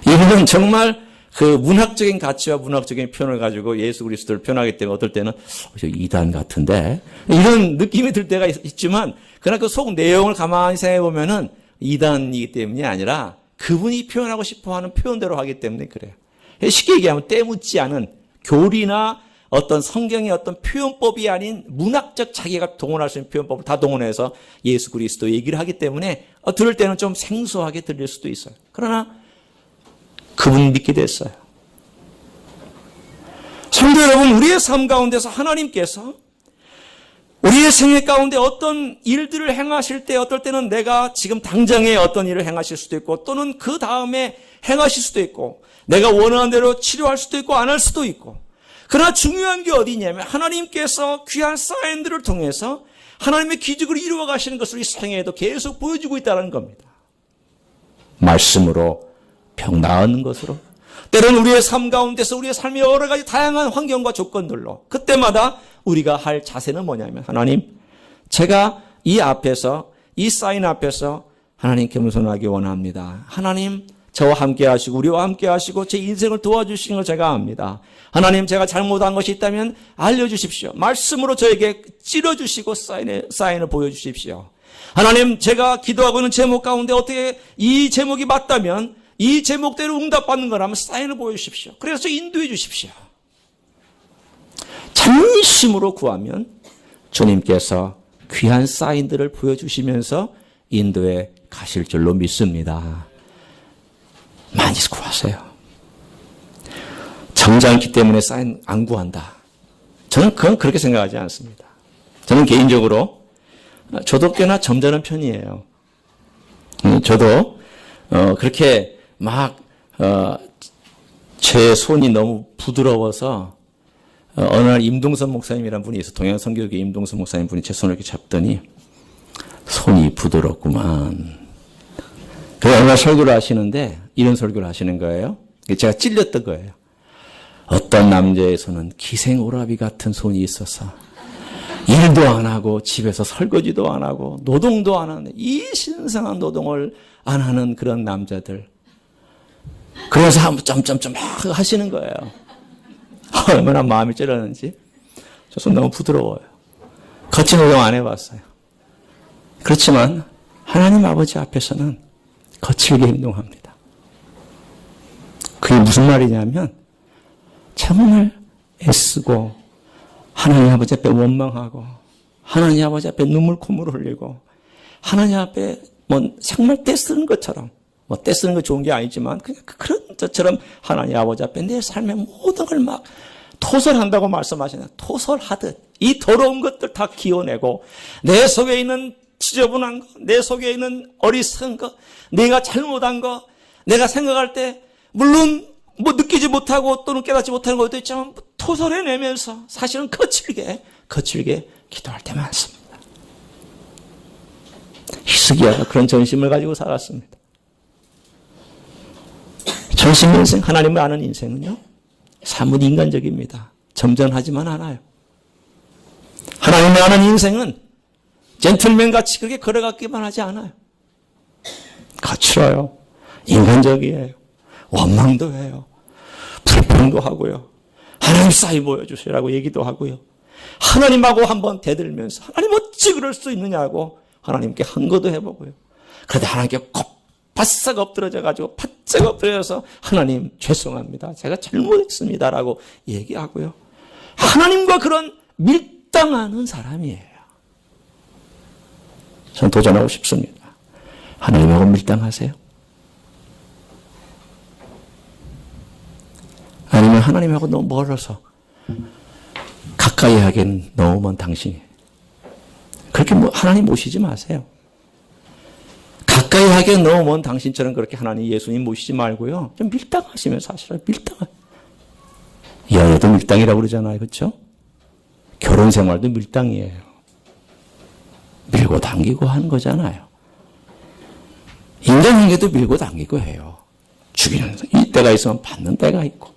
이분은 정말 그 문학적인 가치와 문학적인 표현을 가지고 예수 그리스도를 표현하기 때문에 어떨 때는 저 이단 같은데 이런 느낌이 들 때가 있지만 그러나 그 속 내용을 가만히 생각해 보면은 이단이기 때문이 아니라 그분이 표현하고 싶어하는 표현대로 하기 때문에 그래요. 쉽게 얘기하면 때묻지 않은 교리나 어떤 성경의 어떤 표현법이 아닌 문학적 자기가 동원할 수 있는 표현법을 다 동원해서 예수 그리스도 얘기를 하기 때문에 들을 때는 좀 생소하게 들릴 수도 있어요. 그러나 그분 믿게 됐어요. 성도 여러분, 우리의 삶 가운데서 하나님께서 우리의 생애 가운데 어떤 일들을 행하실 때 어떨 때는 내가 지금 당장에 어떤 일을 행하실 수도 있고 또는 그 다음에 행하실 수도 있고 내가 원하는 대로 치료할 수도 있고 안 할 수도 있고 그러나 중요한 게 어디냐면 하나님께서 귀한 사인들을 통해서 하나님의 기적을 이루어 가시는 것을 이 생애에도 계속 보여주고 있다는 겁니다. 말씀으로 병 나은 것으로 때로는 우리의 삶 가운데서 우리의 삶의 여러 가지 다양한 환경과 조건들로 그때마다 우리가 할 자세는 뭐냐면 하나님 제가 이 앞에서 이 사인 앞에서 하나님 겸손하기 원합니다. 하나님 저와 함께 하시고 우리와 함께 하시고 제 인생을 도와주시는 걸 제가 압니다. 하나님 제가 잘못한 것이 있다면 알려주십시오. 말씀으로 저에게 찔러주시고 사인을 보여주십시오. 하나님 제가 기도하고 있는 제목 가운데 어떻게 이 제목이 맞다면 이 제목대로 응답받는 거라면 사인을 보여주십시오. 그래서 인도해 주십시오. 진심으로 구하면 주님께서 귀한 사인들을 보여주시면서 인도에 가실 줄로 믿습니다. 많이 구하세요. 정장기 때문에 사인 안 구한다. 저는 그건 그렇게 생각하지 않습니다. 저는 개인적으로 저도 꽤나 점잖은 편이에요. 저도 그렇게 막 제 손이 너무 부드러워서 어느 날 임동선 목사님이라는 분이 있어 동양선교회 임동선 목사님 분이 제 손을 이렇게 잡더니 손이 부드럽구만. 그래서 어느 날 설교를 하시는데 이런 설교를 하시는 거예요. 제가 찔렸던 거예요. 어떤 남자의 손은 기생오라비 같은 손이 있어서 일도 안 하고 집에서 설거지도 안 하고 노동도 안 하는 이 신성한 노동을 안 하는 그런 남자들. 그래서 한번 점점점 막 하시는 거예요. 얼마나 마음이 찌르는지. 저 손 너무 부드러워요. 거친 노동 안 해봤어요. 그렇지만 하나님 아버지 앞에서는 거칠게 행동합니다. 그게 무슨 말이냐면 정말 애쓰고 하나님 아버지 앞에 원망하고 하나님 아버지 앞에 눈물 콧물 흘리고 하나님 앞에 뭐 정말 떼쓰는 것처럼 뭐 떼쓰는 거 좋은 게 아니지만 그냥 그런 것처럼 하나님 아버지 앞에 내 삶의 모든 걸 막 토설한다고 말씀하시는 토설하듯 이 더러운 것들 다 기어내고 내 속에 있는 지저분한 거, 내 속에 있는 어리석은 거, 내가 잘못한 거, 내가 생각할 때 물론 뭐 느끼지 못하고 또는 깨닫지 못하는 것도 있지만 토설해내면서 사실은 거칠게 기도할 때 많습니다. 히스기야가 그런 전심을 가지고 살았습니다. 전심 인생, 하나님을 아는 인생은요 사뭇 인간적입니다. 점잖하지만 않아요. 하나님을 아는 인생은 젠틀맨같이 그렇게 걸어갔기만 하지 않아요. 거칠어요. 인간적이에요. 원망도 해요. 불평도 하고요. 하나님 사이 보여주시라고 얘기도 하고요. 하나님하고 한번 대들면서 하나님 어찌 그럴 수 있느냐고 하나님께 한거도 해보고요. 그러다 하나님께 바싹 엎드려져가지고 바짝 엎드려서 하나님 죄송합니다. 제가 잘못했습니다라고 얘기하고요. 하나님과 그런 밀당하는 사람이에요. 전 도전하고 싶습니다. 하나님하고 밀당하세요. 아니면 하나님 하나님하고 너무 멀어서 가까이 하기엔 너무 먼 당신이. 그렇게 하나님 모시지 마세요. 가까이 하기엔 너무 먼 당신처럼 그렇게 하나님 예수님 모시지 말고요. 좀 밀당하시면 사실은 밀당. 연애도 밀당이라고 그러잖아요. 그렇죠? 결혼 생활도 밀당이에요. 밀고 당기고 하는 거잖아요. 인간관계도 밀고 당기고 해요. 죽이는 때가 있으면 받는 때가 있고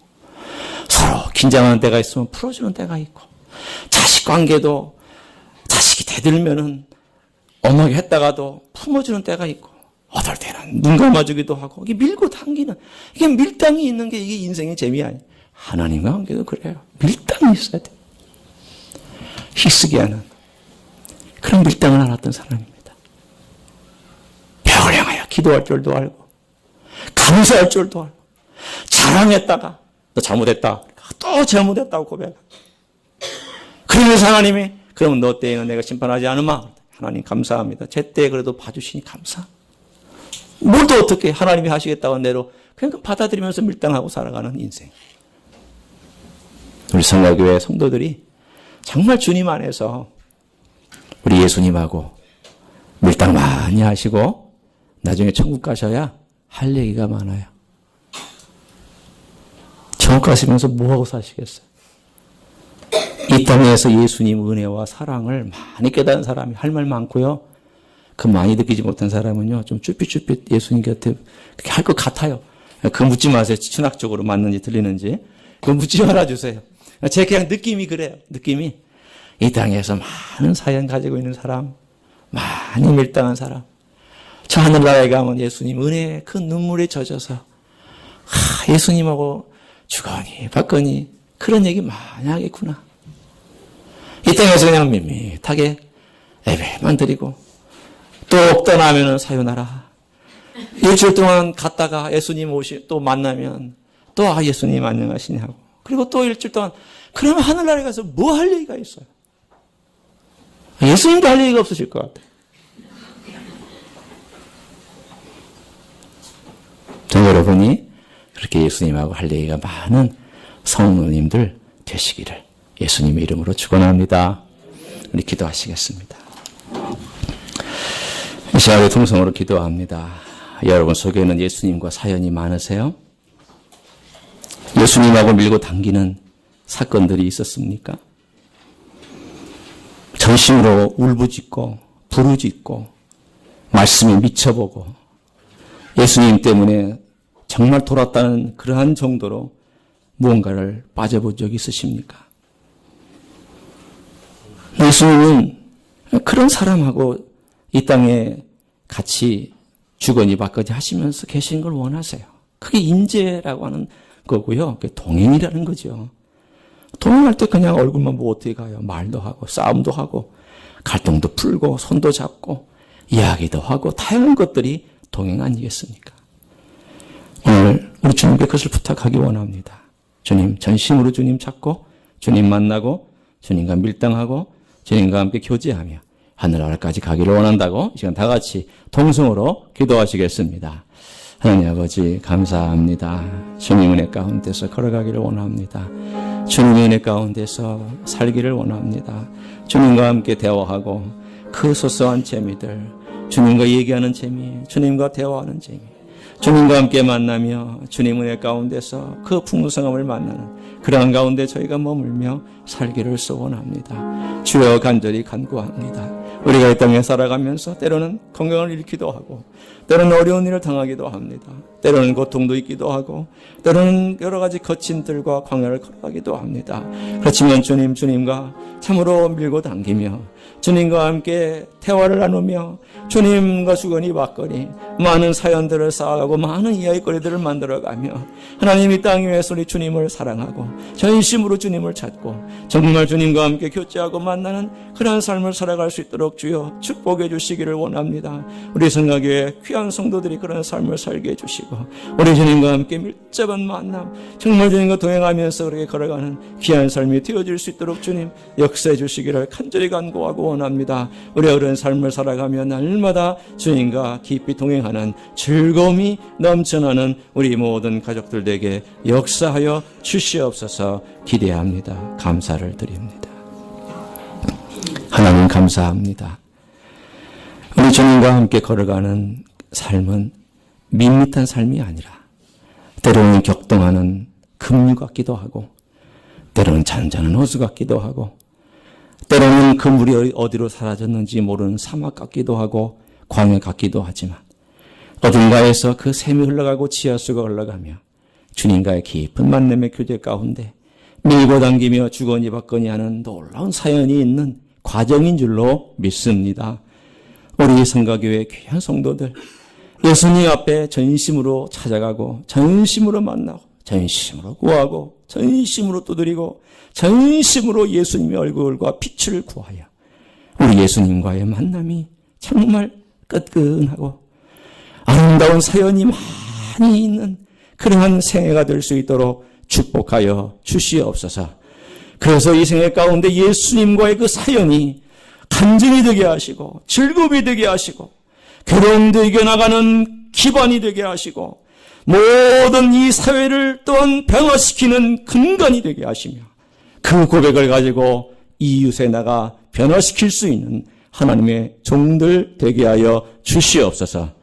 서로 긴장하는 때가 있으면 풀어주는 때가 있고 자식 관계도 자식이 대들면은 엄하게 했다가도 품어주는 때가 있고 어떨 때는 눈 감아주기도 하고 이게 밀고 당기는 이게 밀당이 있는 게 이게 인생의 재미 아니에요. 하나님과 관계도 그래요. 밀당이 있어야 돼요. 히스기야는 그런 밀당을 알았던 사람입니다. 벽을 향하여 기도할 줄도 알고 감사할 줄도 알고 자랑했다가 너 잘못했다. 또 잘못했다고 고백하고 그러면서 하나님이 그러면 너 때에는 내가 심판하지 않으마. 하나님 감사합니다. 제때 그래도 봐주시니 감사. 뭘 또 어떻게 하나님이 하시겠다고 한 대로 그냥 받아들이면서 밀당하고 살아가는 인생. 우리 성가교회 성도들이 정말 주님 안에서 우리 예수님하고 밀당 많이 하시고 나중에 천국 가셔야 할 얘기가 많아요. 천국 가시면서 뭐하고 사시겠어요? 이 땅에서 예수님 은혜와 사랑을 많이 깨달은 사람이 할 말 많고요. 그 많이 느끼지 못한 사람은요. 좀 쭈삣쭈삣 예수님 곁에 그렇게 할 것 같아요. 그거 묻지 마세요. 신학적으로 맞는지 틀리는지. 그거 묻지 말아주세요. 제 그냥 느낌이 그래요. 느낌이 이 땅에서 많은 사연 가지고 있는 사람, 많이 밀당한 사람, 저 하늘나라에 가면 예수님 은혜의 그 눈물에 젖어서 예수님하고 주거니 받거니 그런 얘기 많이 하겠구나. 이 땅에서 그냥 밋밋하게 예배만 드리고 또 떠나면은 사요나라. 일주일 동안 갔다가 예수님 또 만나면 또 예수님 안녕하시냐고. 그리고 또 일주일 동안 그러면 하늘나라에 가서 뭐 할 얘기가 있어요? 예수님도 할 얘기가 없으실 것 같아요. 전 여러분이 그렇게 예수님하고 할 얘기가 많은 성도님들 되시기를 예수님의 이름으로 축원합니다. 우리 기도하시겠습니다. 이 시간에 통성으로 기도합니다. 여러분 속에는 예수님과 사연이 많으세요? 예수님하고 밀고 당기는 사건들이 있었습니까? 전심으로 울부짖고 부르짖고 말씀에 미쳐보고 예수님 때문에 정말 돌았다는 그러한 정도로 무언가를 빠져본 적이 있으십니까? 예수님은 그런 사람하고 이 땅에 같이 주거니 받거니 하시면서 계시는 걸 원하세요. 그게 인재라고 하는 거고요. 그게 동행이라는 거죠. 동행할 때 그냥 얼굴만 보고 어떻게 가요? 말도 하고 싸움도 하고 갈등도 풀고 손도 잡고 이야기도 하고 다양한 것들이 동행 아니겠습니까? 오늘 우리 주님께 그것을 부탁하기 원합니다. 주님 전심으로 주님 찾고 주님 만나고 주님과 밀당하고 주님과 함께 교제하며 하늘나라까지 가기를 원한다고 이 시간 다 같이 통성으로 기도하시겠습니다. 하나님 아버지 감사합니다. 주님 은혜 가운데서 걸어가기를 원합니다. 주님 은혜 가운데서 살기를 원합니다. 주님과 함께 대화하고 그 소소한 재미들, 주님과 얘기하는 재미, 주님과 대화하는 재미, 주님과 함께 만나며 주님 은혜 가운데서 그 풍성함을 만나는 그러한 가운데 저희가 머물며 살기를 소원합니다. 주여 간절히 간구합니다. 우리가 이 땅에 살아가면서 때로는 건강을 잃기도 하고 때로는 어려운 일을 당하기도 합니다. 때로는 고통도 있기도 하고 때로는 여러 가지 거친들과 광야를 걸어가기도 합니다. 그렇지만 주님과 참으로 밀고 당기며 주님과 함께 대화를 나누며 주님과 수건이 받거니 많은 사연들을 쌓아가고 많은 이야기거리들을 만들어가며 하나님 이 땅 위에서 우리 주님을 사랑하고 전심으로 주님을 찾고 정말 주님과 함께 교제하고 만나는 그런 삶을 살아갈 수 있도록 있도록 주여 축복해 주시기를 원합니다. 우리 성가교회 귀한 성도들이 그런 삶을 살게 해주시고 우리 주님과 함께 밀접한 만남, 정말 주님과 동행하면서 그렇게 걸어가는 귀한 삶이 되어질 수 있도록 주님 역사해 주시기를 간절히 간구하고 원합니다. 우리 어려운 삶을 살아가며 날마다 주님과 깊이 동행하는 즐거움이 넘쳐나는 우리 모든 가족들에게 역사하여 주시옵소서 기대합니다. 감사를 드립니다. 하나님 감사합니다. 우리 주님과 함께 걸어가는 삶은 밋밋한 삶이 아니라 때로는 격동하는 급류 같기도 하고 때로는 잔잔한 호수 같기도 하고 때로는 그 물이 어디로 사라졌는지 모르는 사막 같기도 하고 광야 같기도 하지만 어딘가에서 그 샘이 흘러가고 지하수가 흘러가며 주님과의 깊은 만남의 교제 가운데 밀고 당기며 주거니 받거니 하는 놀라운 사연이 있는 과정인 줄로 믿습니다. 우리 성가교회 귀한 성도들 예수님 앞에 전심으로 찾아가고 전심으로 만나고 전심으로 구하고 전심으로 두드리고 전심으로 예수님의 얼굴과 빛을 구하여 우리 예수님과의 만남이 정말 끈끈하고 아름다운 사연이 많이 있는 그러한 생애가 될 수 있도록 축복하여 주시옵소서. 그래서 이 생애 가운데 예수님과의 그 사연이 간증이 되게 하시고 즐거움이 되게 하시고 괴로움도 이겨나가는 기반이 되게 하시고 모든 이 사회를 또한 변화시키는 근간이 되게 하시며 그 고백을 가지고 이웃에 나가 변화시킬 수 있는 하나님의 종들 되게 하여 주시옵소서.